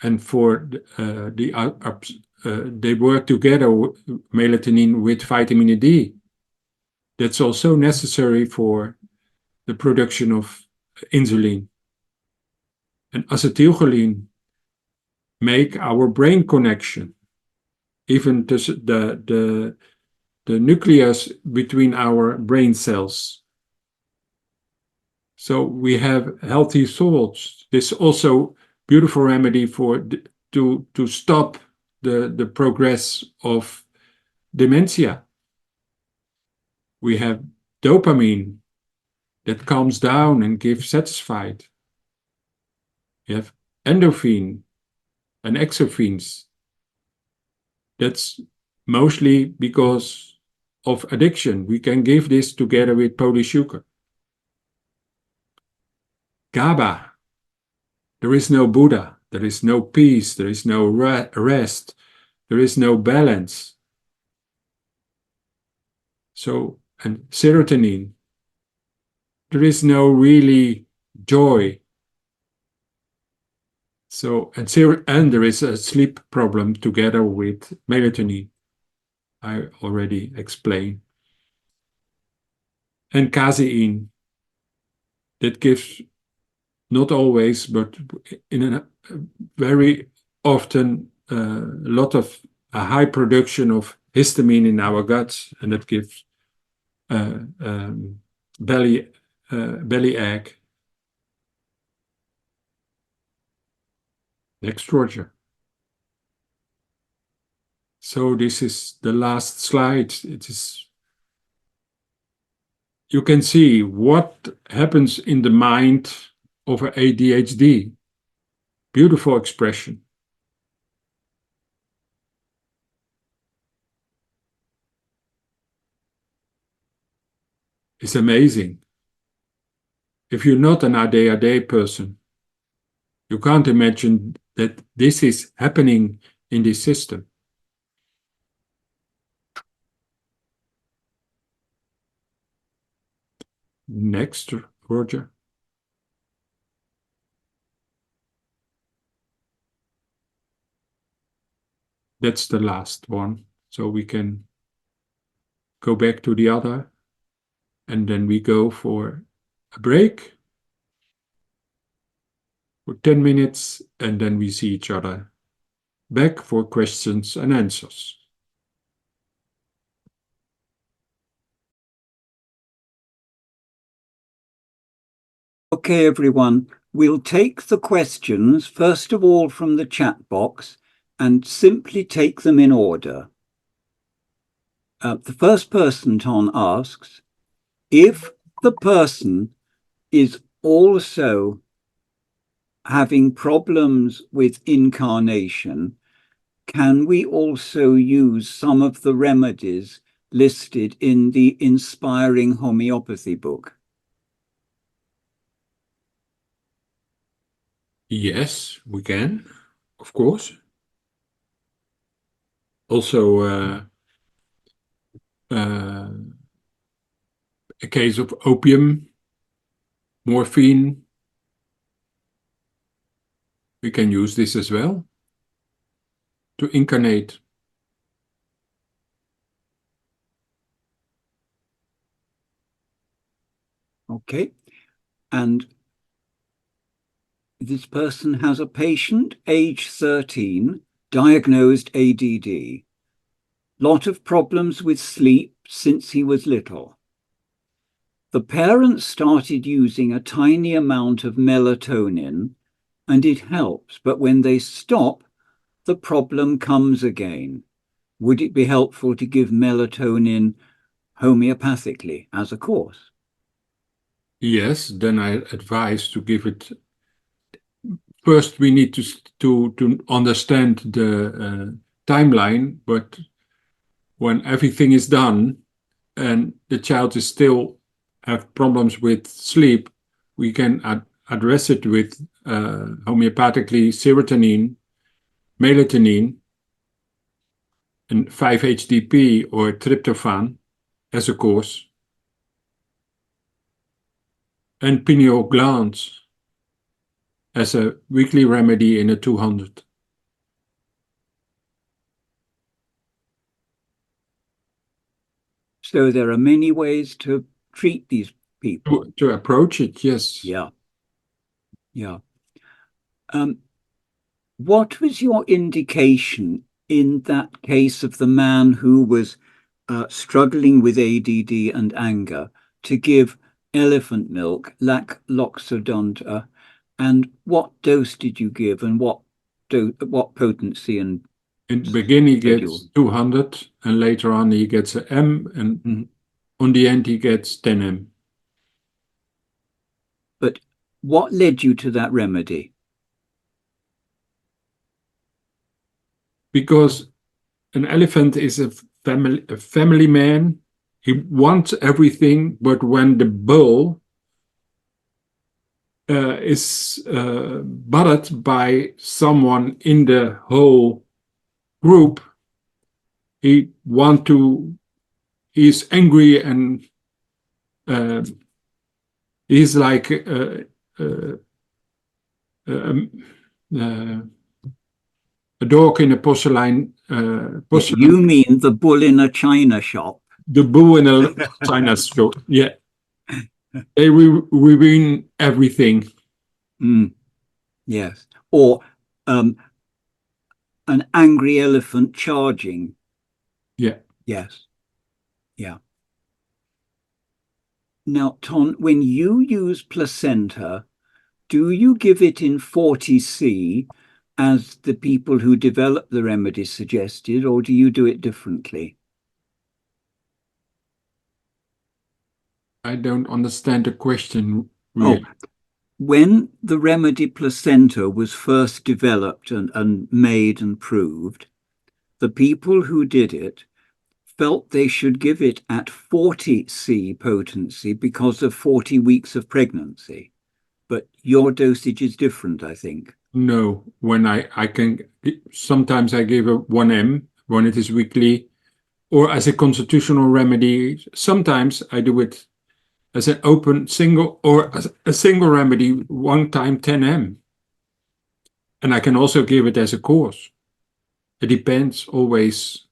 And for they work together, melatonin with vitamin D. That's also necessary for the production of insulin. And acetylcholine make our brain connection, even the nucleus between our brain cells. So we have healthy thoughts. This also beautiful remedy for to stop the progress of dementia. We have dopamine that calms down and gives satisfied. You have endorphin and exophenes. That's mostly because of addiction. We can give this together with polysugar. GABA. There is no Buddha. There is no peace. There is no rest. There is no balance. So, and serotonin. There is no really joy. So, and there is a sleep problem together with melatonin. I already explained. And casein. That gives, not always, but in a very often, a high production of histamine in our guts, and that gives belly ache. Next, Roger. So this is the last slide. It is. You can see what happens in the mind of an ADHD. Beautiful expression. It's amazing. If you're not an ADHD person, you can't imagine that this is happening in this system. Next, Roger. That's the last one. So we can go back to the other. And then we go for a break for 10 minutes. And then we see each other back for questions and answers. Okay, everyone, we'll take the questions, first of all, from the chat box and simply take them in order. The first person, Ton, asks, if the person is also having problems with incarnation, can we also use some of the remedies listed in the Inspiring Homeopathy book? Yes, we can, of course. Also, a case of opium, morphine. We can use this as well to incarnate. Okay, and this person has a patient, age 13, diagnosed ADD. Lot of problems with sleep since he was little. The parents started using a tiny amount of melatonin and it helps, but when they stop, the problem comes again. Would it be helpful to give melatonin homeopathically as a course? Yes, then I advise to give it. First, we need to understand the timeline, but when everything is done and the child is still have problems with sleep, we can address it with homeopathically serotonin, melatonin, and 5-HTP or tryptophan as a course, and pineal glands as a weekly remedy in a 200. So there are many ways to treat these people. To approach it, yes. Yeah. Yeah. What was your indication in that case of the man who was struggling with ADD and anger to give elephant milk, loxodonta, and what dose did you give and what potency and In the beginning, he schedule? gets 200, and later on, he gets an M, and on the end, he gets 10 M. But what led you to that remedy? Because an elephant is a family man. He wants everything, but when the bull is bothered by someone in the whole group, he's angry and he's like a dog in a porcelain. You mean the bull in a china shop? The bull in a china shop, yeah. They ruin everything. Yes. Or an angry elephant charging. Yeah. Yes. Yeah. Now, Ton, when you use placenta, do you give it in 40C as the people who developed the remedy suggested, or do you do it differently? I don't understand the question really. Oh, when the remedy placenta was first developed and made and proved, the people who did it felt they should give it at 40C potency because of 40 weeks of pregnancy. But your dosage is different, I think. No, when I can, sometimes I give a 1M when it is weekly, or as a constitutional remedy. Sometimes I do it as an open single or a single remedy 1 time 10 mg. And I can also give it as a course. It depends always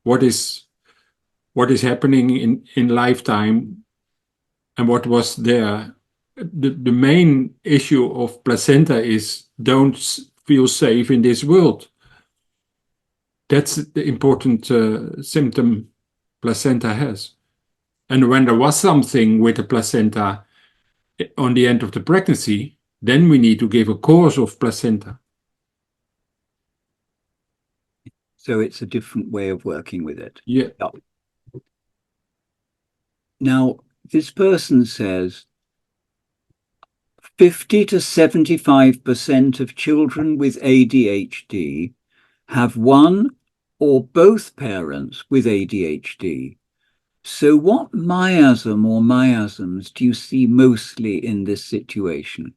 what is happening in lifetime and what was there. The main issue of placenta is don't feel safe in this world. That's the important symptom placenta has. And when there was something with the placenta on the end of the pregnancy, then we need to give a course of placenta. So it's a different way of working with it. Yeah. Now, this person says 50 to 75% of children with ADHD have one or both parents with ADHD. So what miasm or miasms do you see mostly in this situation?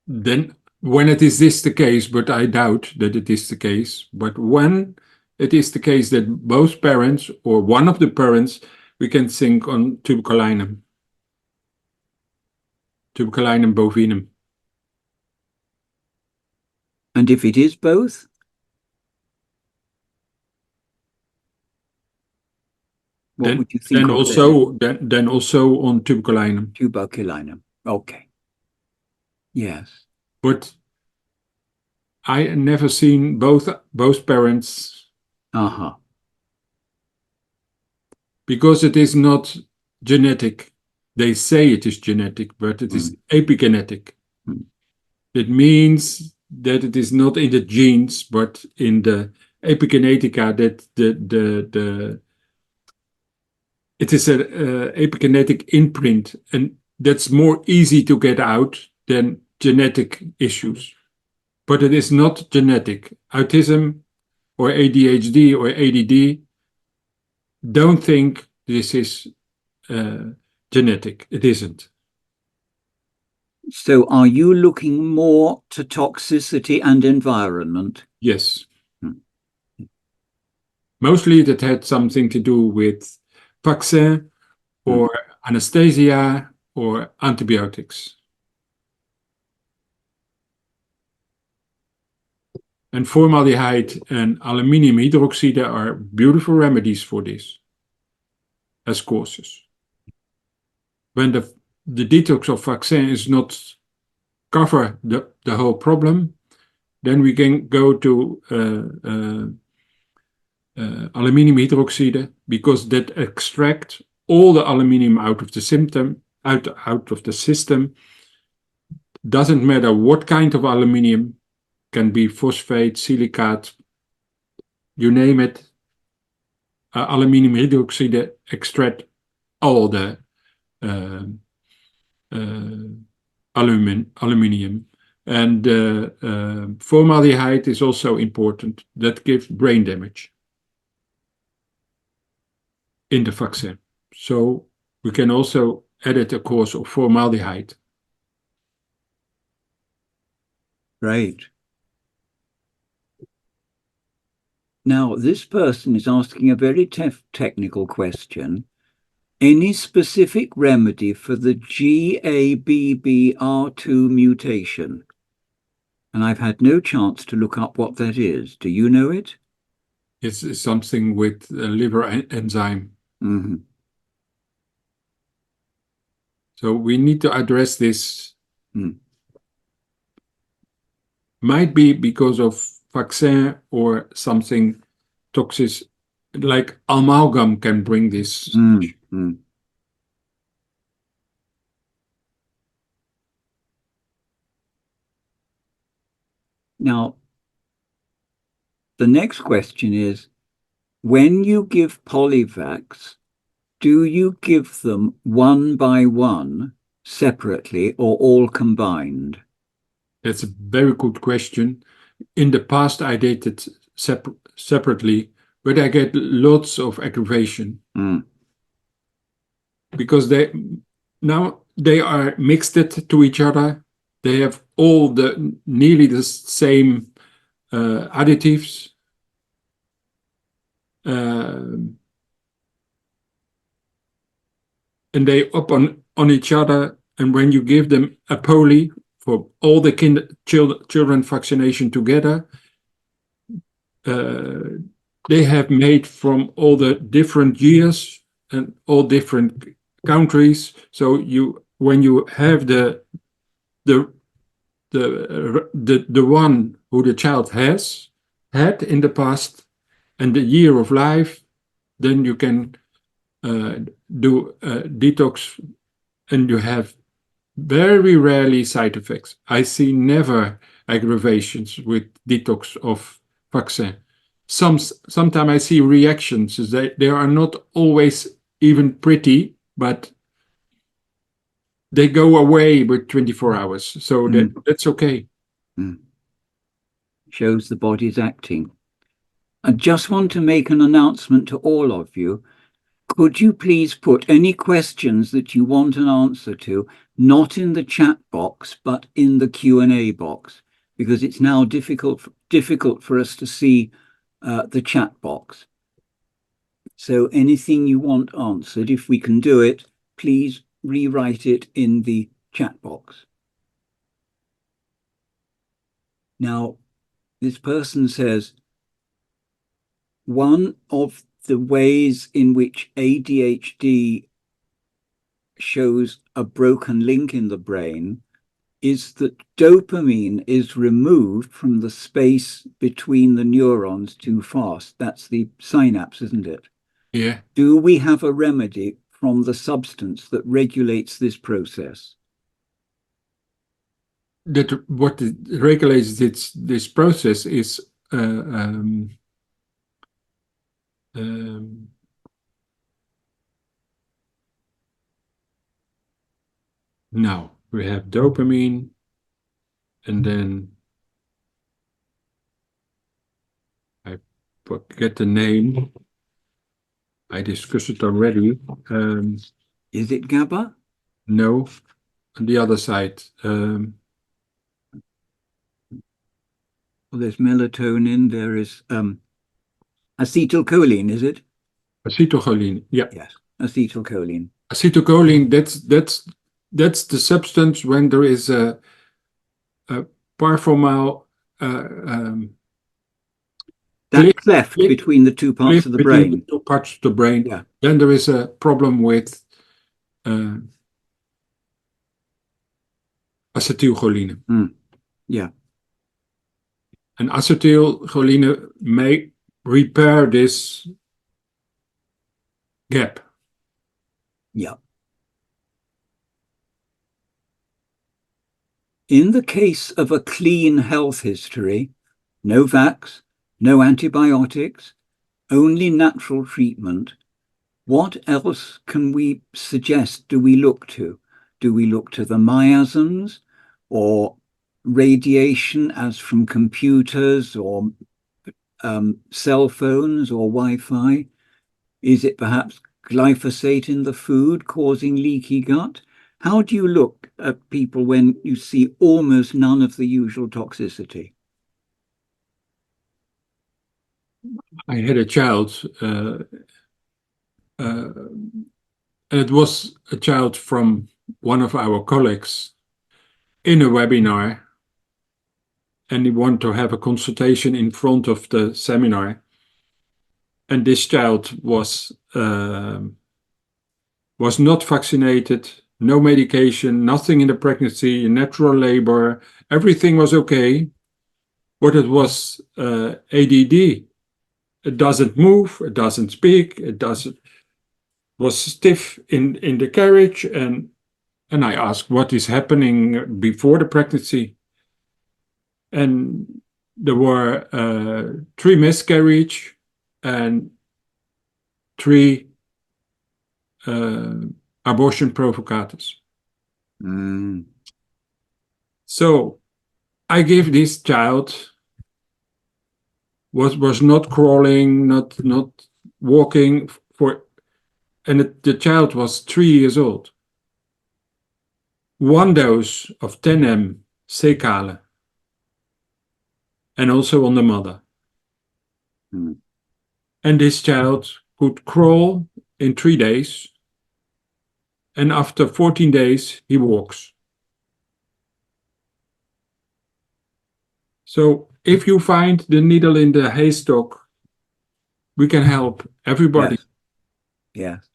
Then when it is this the case, but I doubt that it is the case, but when it is the case that both parents or one of the parents, we can think on tuberculinum bovinum. And if it is both? What would you think then of also then also on tuberculinum. Tuberculinum. Okay. Yes. But I never seen both parents. Because it is not genetic. They say it is genetic, but it is epigenetic. It means that it is not in the genes, but in the epigenetica that it is an epigenetic imprint, and that's more easy to get out than genetic issues. But it is not genetic. Autism or ADHD or ADD, don't think this is genetic. It isn't. So are you looking more to toxicity and environment? Yes. Mostly that had something to do with vaccine or anesthesia or antibiotics. And formaldehyde and aluminium hydroxide are beautiful remedies for this as causes. When the detox of vaccine is not cover the whole problem, then we can go to aluminium hydroxide, because that extract all the aluminium out of the out of the system. Doesn't matter what kind of aluminium, can be phosphate, silicate, you name it. Aluminium hydroxide extract all the aluminium. And formaldehyde is also important. That gives brain damage in the vaccine. So we can also edit a course of formaldehyde. Right. Now, this person is asking a very technical question. Any specific remedy for the GABBR2 mutation? And I've had no chance to look up what that is. Do you know it? It's something with a liver enzyme. So we need to address this. Might be because of vaccine or something toxic, like amalgam can bring this. Now, the next question is, when you give Polyvax, do you give them one by one, separately, or all combined? That's a very good question. In the past, I did it separately, but I get lots of aggravation. Because they are mixed to each other. They have all nearly the same additives. and they up on each other. And when you give them a poly for all the children vaccination together, they have made from all the different years and all different countries. So when you have the one who the child has had in the past and the year of life, then you can do detox, and you have very rarely side effects. I see never aggravations with detox of vaccine. Sometimes I see reactions. They are not always even pretty, but they go away with 24 hours. So that's okay. Shows the body's acting. I just want to make an announcement to all of you. Could you please put any questions that you want an answer to, not in the chat box, but in the Q&A box, because it's now difficult for us to see the chat box. So anything you want answered, if we can do it, please rewrite it in the chat box. Now, this person says, one of the ways in which ADHD shows a broken link in the brain is that dopamine is removed from the space between the neurons too fast. That's the synapse, isn't it? Yeah. Do we have a remedy from the substance that regulates this process? That what regulates this process is now we have dopamine, and then I forget the name. I discussed it already. Is it GABA? No, on the other side. Well, there's melatonin. There is acetylcholine. Is it? Acetylcholine. Yeah. Yes, acetylcholine. Acetylcholine. That's the substance when there is a parformal that cleft between the two parts of the brain. The two parts of the brain. Yeah. Then there is a problem with acetylcholine. Yeah. And acetylcholine may repair this gap. Yeah. In the case of a clean health history, no vax, no antibiotics, only natural treatment, what else can we suggest do we look to? Do we look to the miasms or radiation as from computers or cell phones or Wi-Fi? Is it perhaps glyphosate in the food causing leaky gut? How do you look at people when you see almost none of the usual toxicity? I had a child, and it was a child from one of our colleagues in a webinar, and he wanted to have a consultation in front of the seminar. And this child was not vaccinated, no medication, nothing in the pregnancy, natural labor, everything was okay. But it was ADD. It doesn't move, it doesn't speak, was stiff in the carriage, and I asked what is happening before the pregnancy. And there were 3 miscarriages and 3 abortion provocators. So I gave this child, was not crawling, not walking, and the child was 3 years old. 1 dose of 10 Secale, and also on the mother. And this child could crawl in 3 days, and after 14 days, he walks. So if you find the needle in the haystack, we can help everybody. Yes. Yes.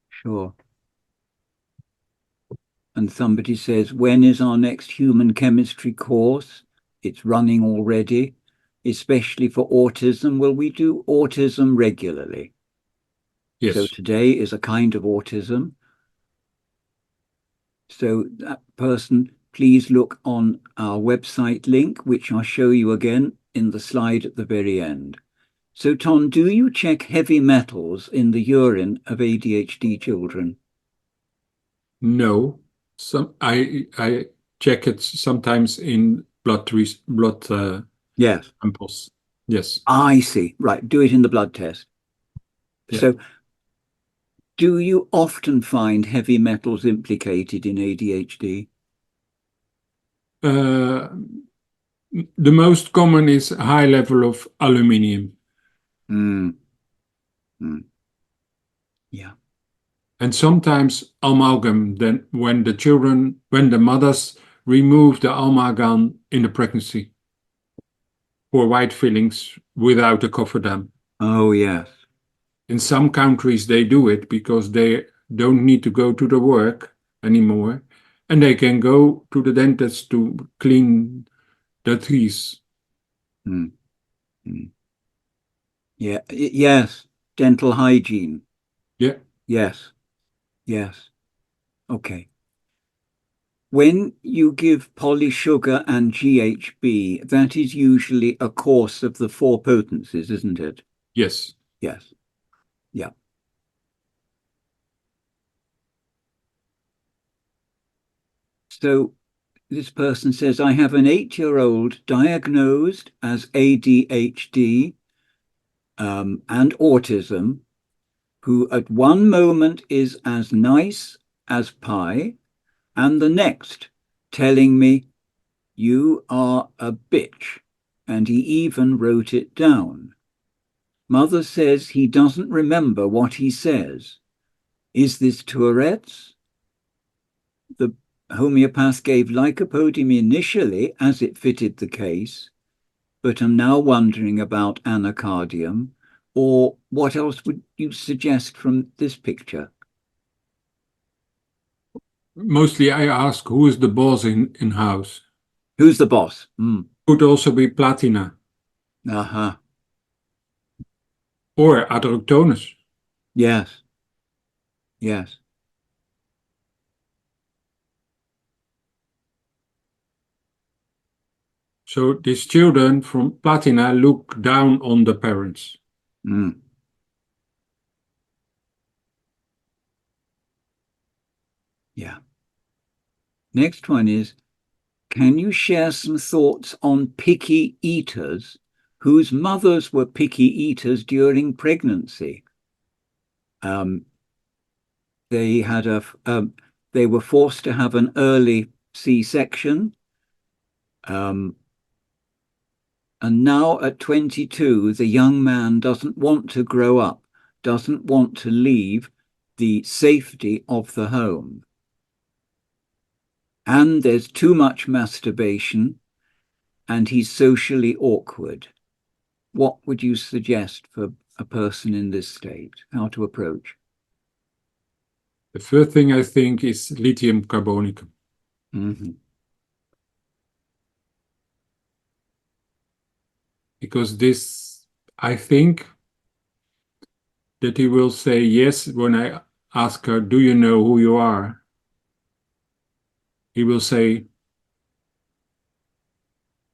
Sure. And somebody says, when is our next human chemistry course? It's running already, especially for autism. Well, we do autism regularly. Yes. So today is a kind of autism. So that person, please look on our website link, which I'll show you again in the slide at the very end. So, Tom, do you check heavy metals in the urine of ADHD children? No. I check it sometimes in blood Yes. samples. Yes. I see. Right. Do it in the blood test. Yeah. So, do you often find heavy metals implicated in ADHD? The most common is a high level of aluminium. Yeah. And sometimes amalgam, then when the mothers remove the amalgam in the pregnancy for white fillings without a cofferdam. Oh, yes. In some countries, they do it because they don't need to go to the work anymore, and they can go to the dentist to clean the teeth. Yeah. Yes. Dental hygiene. Yeah. Yes. Yes. Okay. When you give polysugar and GHB, that is usually a course of the 4 potencies, isn't it? Yes. Yes. Yeah. So this person says, I have an 8-year-old diagnosed as ADHD and autism, who at one moment is as nice as pie, and the next telling me, you are a bitch, and he even wrote it down. Mother says he doesn't remember what he says. Is this Tourette's? The homeopath gave lycopodium initially as it fitted the case, but I'm now wondering about anacardium. Or what else would you suggest from this picture? Mostly I ask who is the boss in house. Who's the boss? Could also be platina Uh-huh. or adrotonus. Yes. Yes. So these children from platina look down on the parents. Yeah. Next one is, can you share some thoughts on picky eaters whose mothers were picky eaters during pregnancy? They had they were forced to have an early C-section. And now at 22, the young man doesn't want to grow up, doesn't want to leave the safety of the home. And there's too much masturbation, and he's socially awkward. What would you suggest for a person in this state? How to approach? The first thing I think is lithium carbonicum. Because this, I think that he will say yes when I ask her, do you know who you are? He will say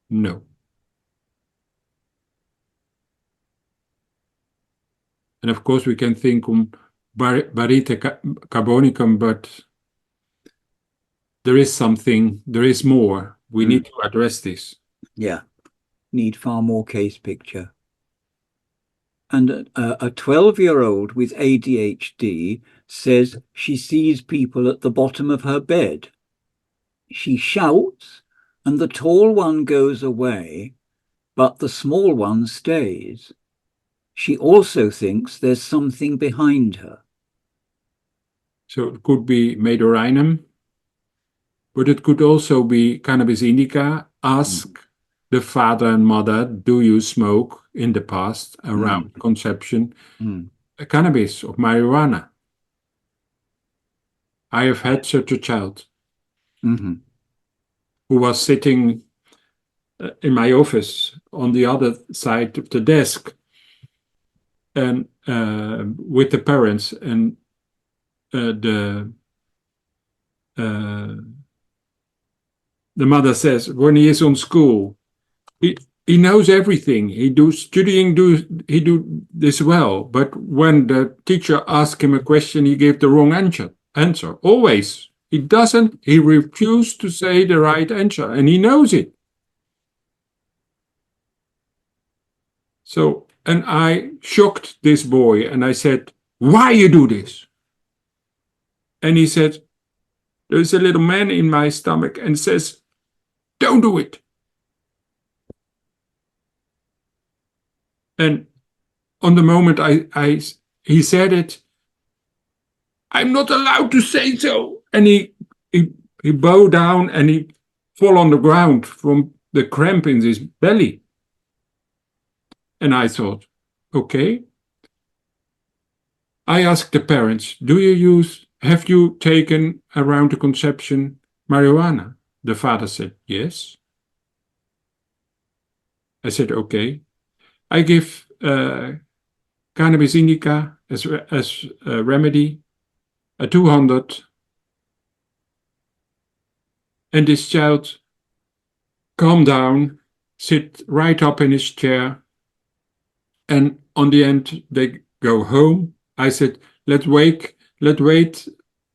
no. And of course we can think on baryta carbonicum, but there is something, there is more. We need to address this. Yeah, need far more case picture. And a 12-year-old with ADHD says she sees people at the bottom of her bed. She shouts and the tall one goes away, but the small one stays. She also thinks there's something behind her. So it could be medorinum, but it could also be cannabis indica. Ask the father and mother, do you smoke in the past around conception cannabis or marijuana? I have had such a child who was sitting in my office on the other side of the desk and with the parents, and the mother says, when he is on school, he knows everything. He do this well, but when the teacher asks him a question, he gave the wrong answer. Always. He refused to say the right answer, and he knows it. So, and I shocked this boy, and I said, why you do this? And he said, there's a little man in my stomach and says, don't do it. And on the moment he said it, I'm not allowed to say so. And he bowed down and he fall on the ground from the cramp in his belly. And I thought, okay. I asked the parents, have you taken around the conception marijuana? The father said, yes. I said, okay. I give cannabis indica as a remedy, a 200. And this child calmed down, sit right up in his chair. And on the end, they go home. I said, let's wait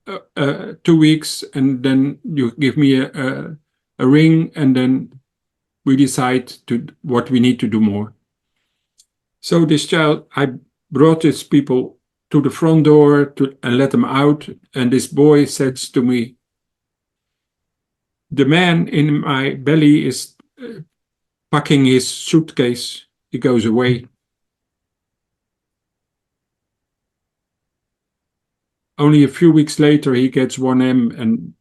2 weeks, and then you give me a ring, and then we decide what we need to do more. So this child, I brought these people to the front door and let them out. And this boy says to me, the man in my belly is packing his suitcase. He goes away. Only a few weeks later, he gets 1M and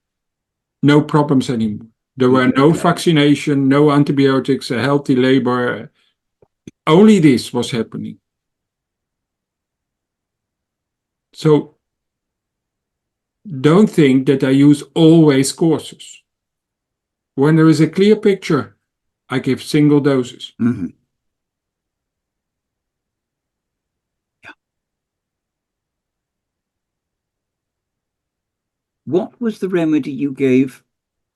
no problems anymore. There were no vaccination, no antibiotics, a healthy labor. Only this was happening. So don't think that I use always courses. When there is a clear picture, I give single doses. Yeah. What was the remedy you gave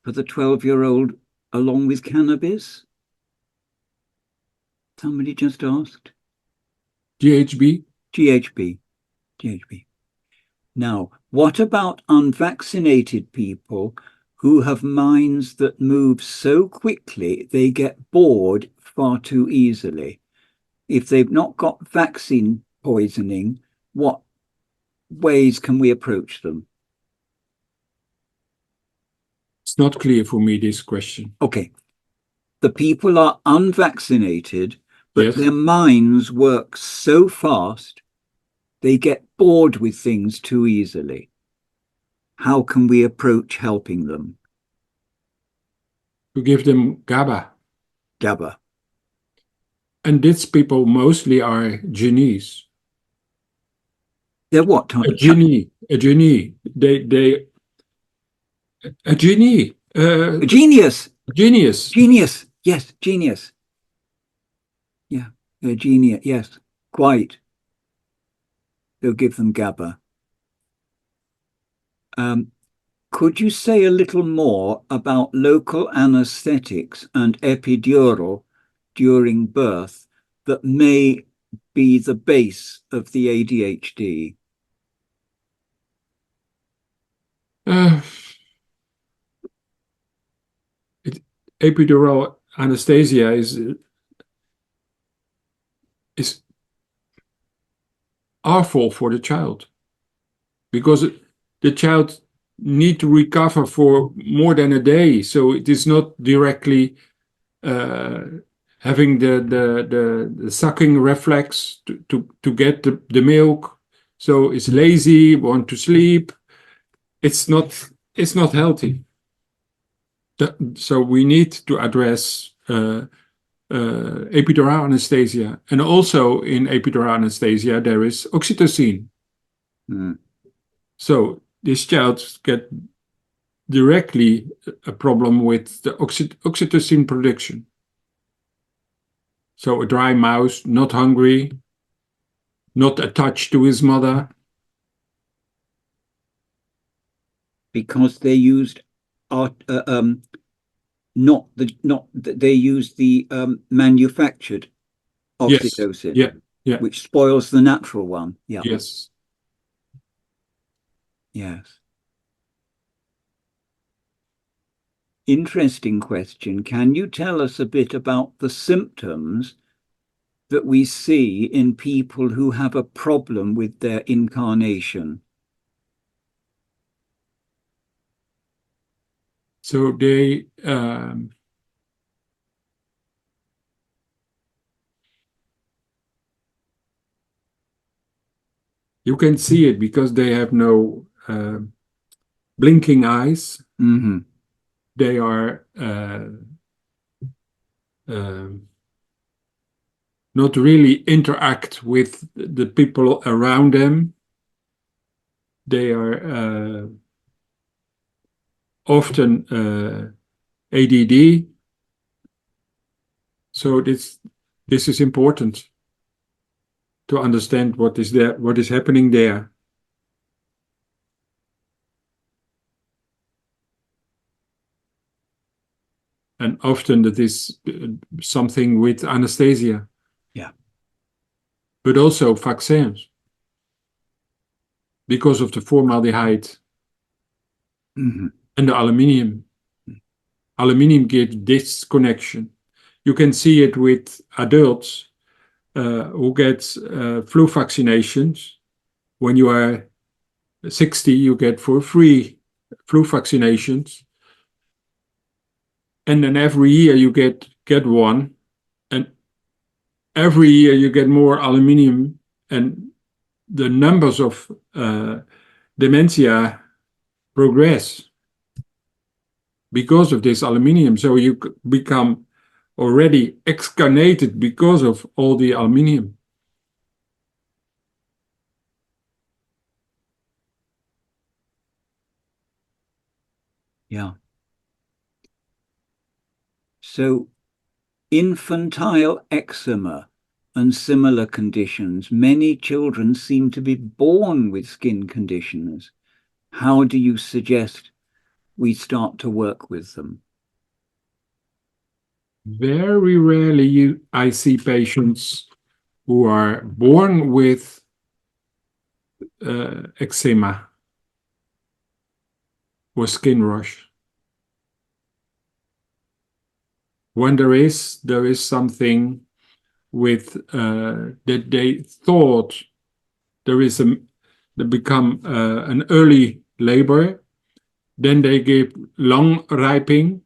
for the 12-year-old along with cannabis? Somebody just asked. GHB? GHB. Now, what about unvaccinated people who have minds that move so quickly they get bored far too easily? If they've not got vaccine poisoning, what ways can we approach them? It's not clear for me, this question. Okay. The people are unvaccinated, but Yes. their minds work so fast, they get bored with things too easily. How can we approach helping them? To give them GABA. GABA. And these people mostly are genies. They're what, Tom? A genie. A genie. A genie. A genius. Genius. Genius. Yes, genius. Yeah, a genius. Yes, quite. They'll give them GABA. Could you say a little more about local anesthetics and epidural during birth that may be the base of the ADHD? Epidural anesthesia is awful for the child, because the child need to recover for more than a day, so it is not directly having the sucking reflex to get the milk. So it's lazy, want to sleep. It's not healthy. So we need to address epidural anesthesia. And also in epidural anesthesia, there is oxytocin. Mm. So this child get directly a problem with the oxytocin production. So a dry mouth, not hungry, not attached to his mother. Because they used they used the manufactured oxytocin, Yes. Yeah. which spoils the natural one. Yeah. Yes. Yes. Interesting question. Can you tell us a bit about the symptoms that we see in people who have a problem with their incarnation? So they you can see it because they have no blinking eyes. Mm-hmm. They are not really interact with the people around them. They are often ADD. So this is important to understand what is happening there. And often that is something with anesthesia. Yeah. But also vaccines. Because of the formaldehyde Mm-hmm. and the aluminium. Aluminium gives this connection. You can see it with adults who get flu vaccinations. When you are 60, you get for free flu vaccinations. And then every year you get one. And every year you get more aluminium. And the numbers of dementia progress because of this aluminium. So you become already excarnated because of all the aluminium. Yeah. So infantile eczema and similar conditions, many children seem to be born with skin conditions. How do you suggest we start to work with them? Very rarely I see patients who are born with eczema or skin rash. When there is something with that they thought they become an early labor, then they give long ripening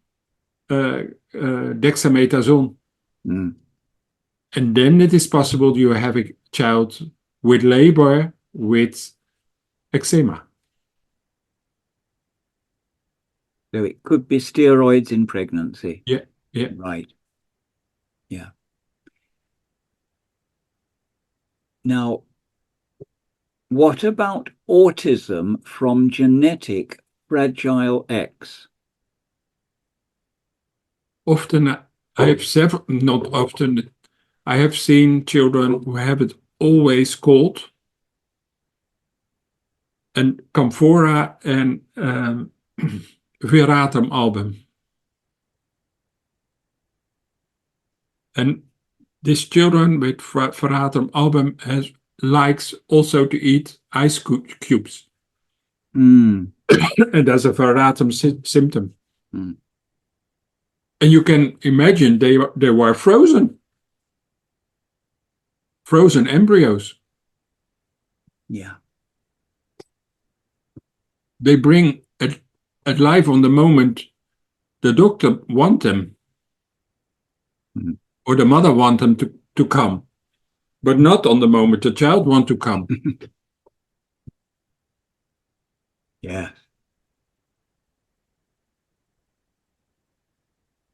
dexamethasone. Mm. And then it is possible you have a child with labor with eczema. So it could be steroids in pregnancy. Yeah, yeah. Right. Yeah. Now, what about autism from genetic Fragile X? Often I have not often, I have seen children who have it always cold. And camphora and veratum album. And this children with veratum album likes also to eat ice cubes. Mm. And that's a veratum symptom. Mm. And you can imagine they were frozen embryos. Yeah. They bring at life on the moment the doctor want them. Mm. or the mother want them to come, but not on the moment the child want to come. Yes.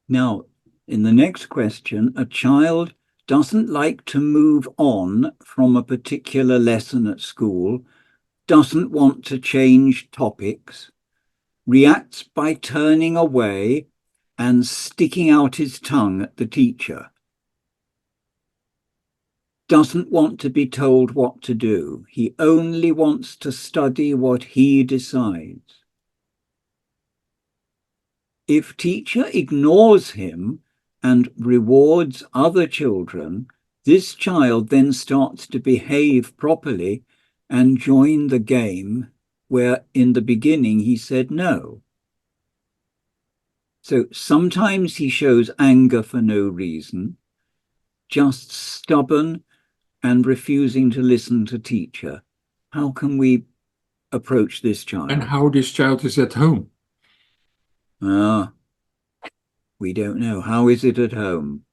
Now, in the next question, a child doesn't like to move on from a particular lesson at school, doesn't want to change topics, reacts by turning away and sticking out his tongue at the teacher, doesn't want to be told what to do. He only wants to study what he decides. If teacher ignores him and rewards other children, this child then starts to behave properly and join the game where in the beginning he said no. So sometimes he shows anger for no reason, just stubborn and refusing to listen to teacher. How can we approach this child? And how this child is at home? We don't know. How is it at home?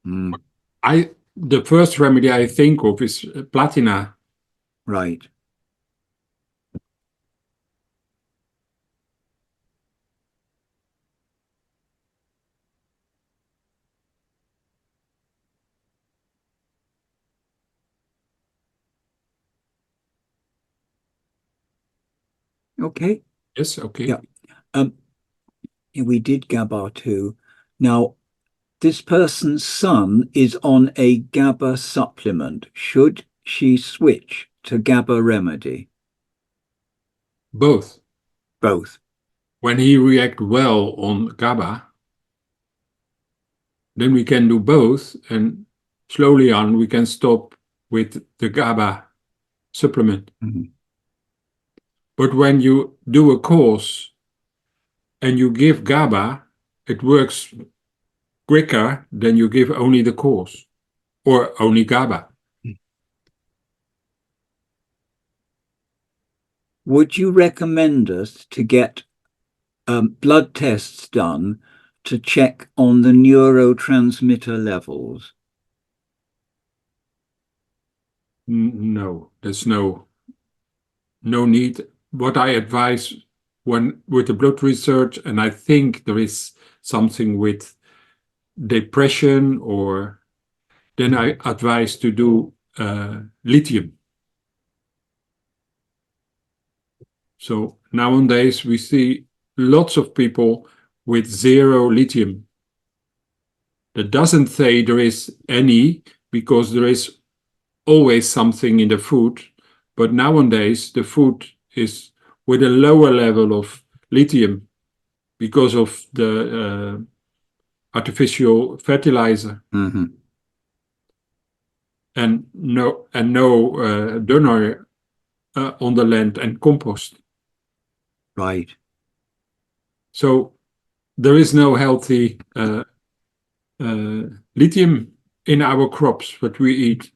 The first remedy I think of is platina. Right. Okay. Yes, okay. Yeah. We did GABA too. Now, this person's son is on a GABA supplement. Should she switch to GABA remedy? Both. Both. When he react well on GABA, then we can do both, and slowly on we can stop with the GABA supplement. Mm-hmm. But when you do a course and you give GABA, it works quicker than you give only the course or only GABA. Would you recommend us to get blood tests done to check on the neurotransmitter levels? No, there's no need. What I advise with the blood research, and I think there is something with depression, or then I advise to do lithium. So nowadays we see lots of people with zero lithium. That doesn't say there is any, because there is always something in the food, but nowadays the food is with a lower level of lithium because of the artificial fertilizer. Mm-hmm. And no donor on the land and compost. Right. So there is no healthy lithium in our crops that we eat.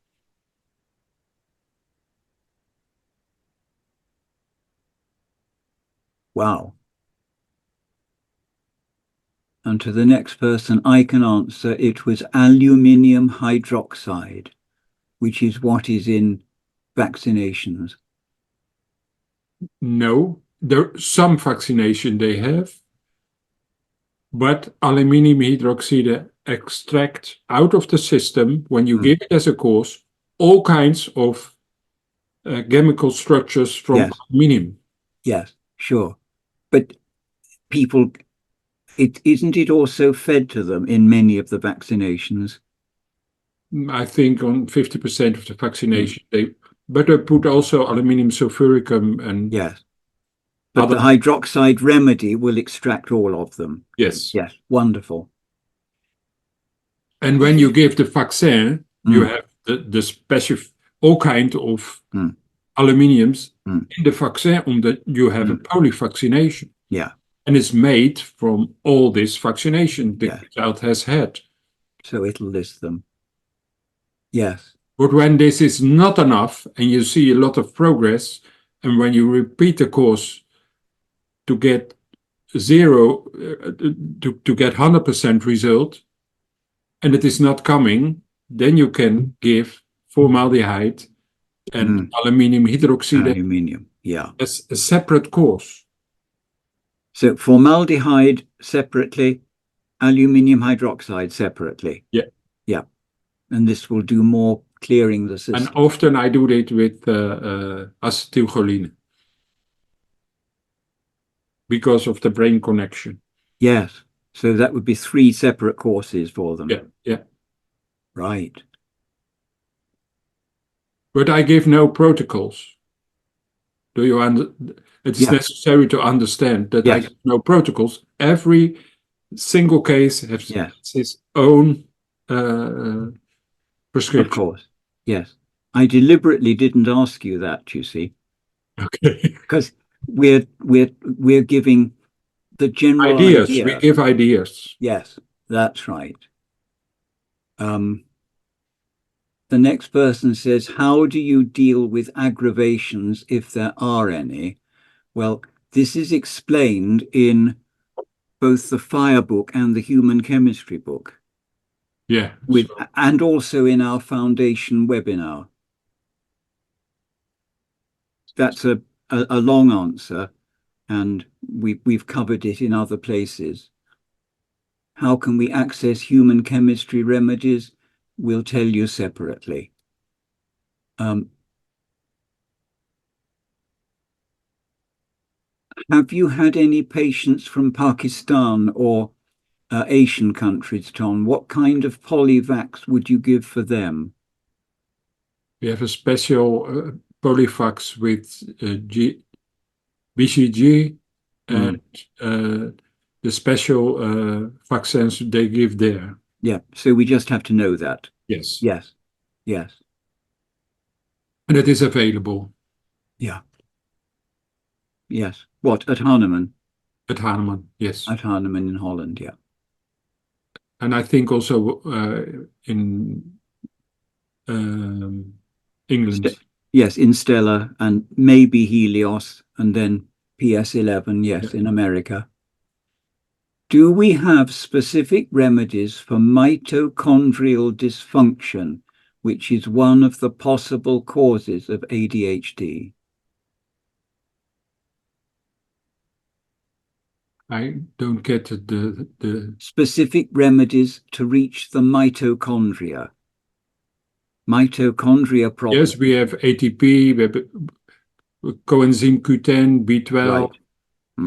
Wow. And to the next person, I can answer, it was aluminium hydroxide, which is what is in vaccinations. No, some vaccination they have, but aluminium hydroxide extract out of the system, when you give it as a course, all kinds of chemical structures from aluminium. Yes, sure. But people, isn't it also fed to them in many of the vaccinations? I think on 50% of the vaccination, but they put also aluminium sulfuricum and yes. But the hydroxide remedy will extract all of them. Yes. Yes, wonderful. And when you give the vaccine, you have the special, all kind of aluminiums in the vaccine, that you have a polyvaccination. Yeah. And it's made from all this vaccination the child has had. So it'll list them. Yes. But when this is not enough and you see a lot of progress, and when you repeat the course to get 100% result, and it is not coming, then you can give formaldehyde and aluminium hydroxide Aluminium, yeah. as a separate course. So formaldehyde separately, aluminium hydroxide separately. Yeah. Yeah. And this will do more clearing the system. And often I do it with acetylcholine because of the brain connection. Yes. So that would be 3 separate courses for them. Yeah, yeah. Right. But I give no protocols. Do you understand? It's necessary to understand that I give no protocols. Every single case has its own prescription. Of course. Yes. I deliberately didn't ask you that, you see. Okay. Because we're giving the general ideas. idea. We give ideas. Yes, that's right. The next person says, how do you deal with aggravations if there are any? Well, this is explained in both the fire book and the human chemistry book. Yeah. And also in our foundation webinar. That's a long answer, and we've covered it in other places. How can we access human chemistry remedies? We'll tell you separately. Have you had any patients from Pakistan or Asian countries, Tom? What kind of polyvax would you give for them? We have a special polyvax with BCG and the special vaccines they give there. Yeah, so we just have to know that. Yes. Yes, yes. And it is available. Yeah. Yes. What, at Hahnemann? At Hahnemann, yes. At Hahnemann in Holland, yeah. And I think also in England. Yes, in Stella and maybe Helios and then PS11, yes, in America. Do we have specific remedies for mitochondrial dysfunction, which is one of the possible causes of ADHD? I don't get the specific remedies to reach the mitochondria. Mitochondria problem. Yes, we have ATP, we have coenzyme Q10, B12. Right.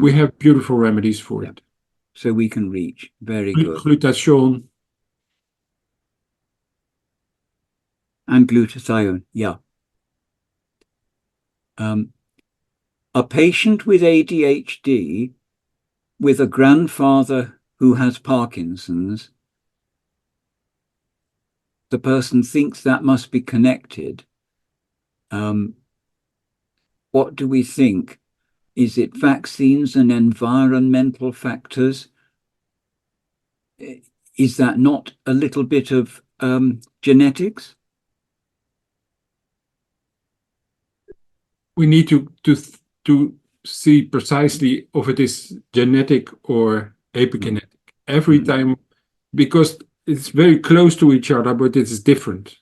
We have beautiful remedies for it. So we can reach. Very good. Glutathione. And glutathione, yeah. A patient with ADHD with a grandfather who has Parkinson's, the person thinks that must be connected. What do we think? Is it vaccines and environmental factors? Is that not a little bit of genetics? We need to see precisely if it is genetic or epigenetic every time, because it's very close to each other, but it is different.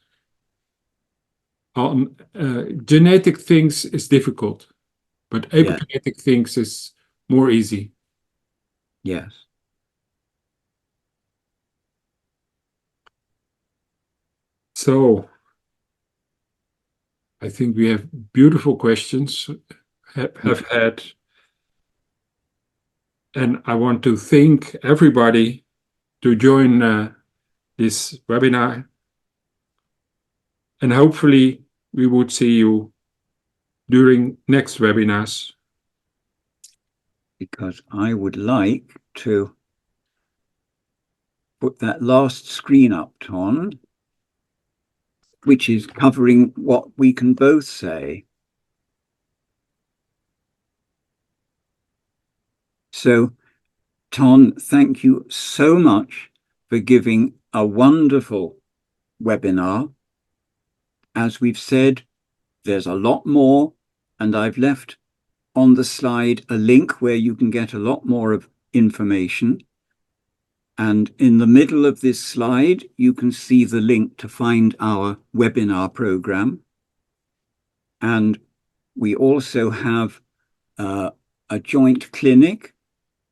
Genetic things is difficult, but epigenetic things is more easy. Yes. So I think we have beautiful questions have had, and I want to thank everybody to join this webinar, and hopefully we would see you during next webinars. Because I would like to put that last screen up, Tom, which is covering what we can both say. So, Ton, thank you so much for giving a wonderful webinar. As we've said, there's a lot more, and I've left on the slide a link where you can get a lot more of information. And in the middle of this slide, you can see the link to find our webinar program. And we also have a joint clinic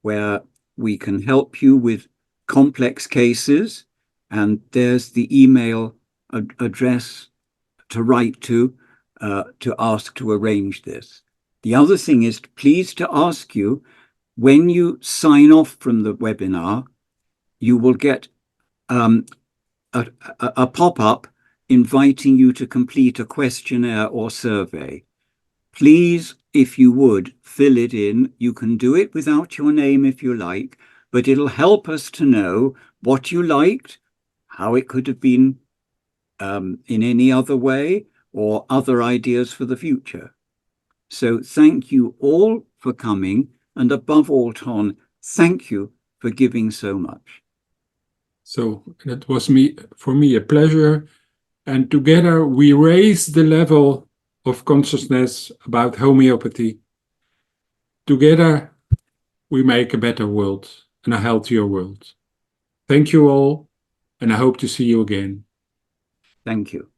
where we can help you with complex cases. And there's the email address to write to ask to arrange this. The other thing is pleased to ask you, when you sign off from the webinar, you will get a pop-up inviting you to complete a questionnaire or survey. Please, if you would, fill it in. You can do it without your name if you like, but it'll help us to know what you liked, how it could have been in any other way, or other ideas for the future. So thank you all for coming, and above all, Ton, thank you for giving so much. So that was for me a pleasure. And together we raise the level of consciousness about homeopathy. Together we make a better world and a healthier world. Thank you all, and I hope to see you again. Thank you.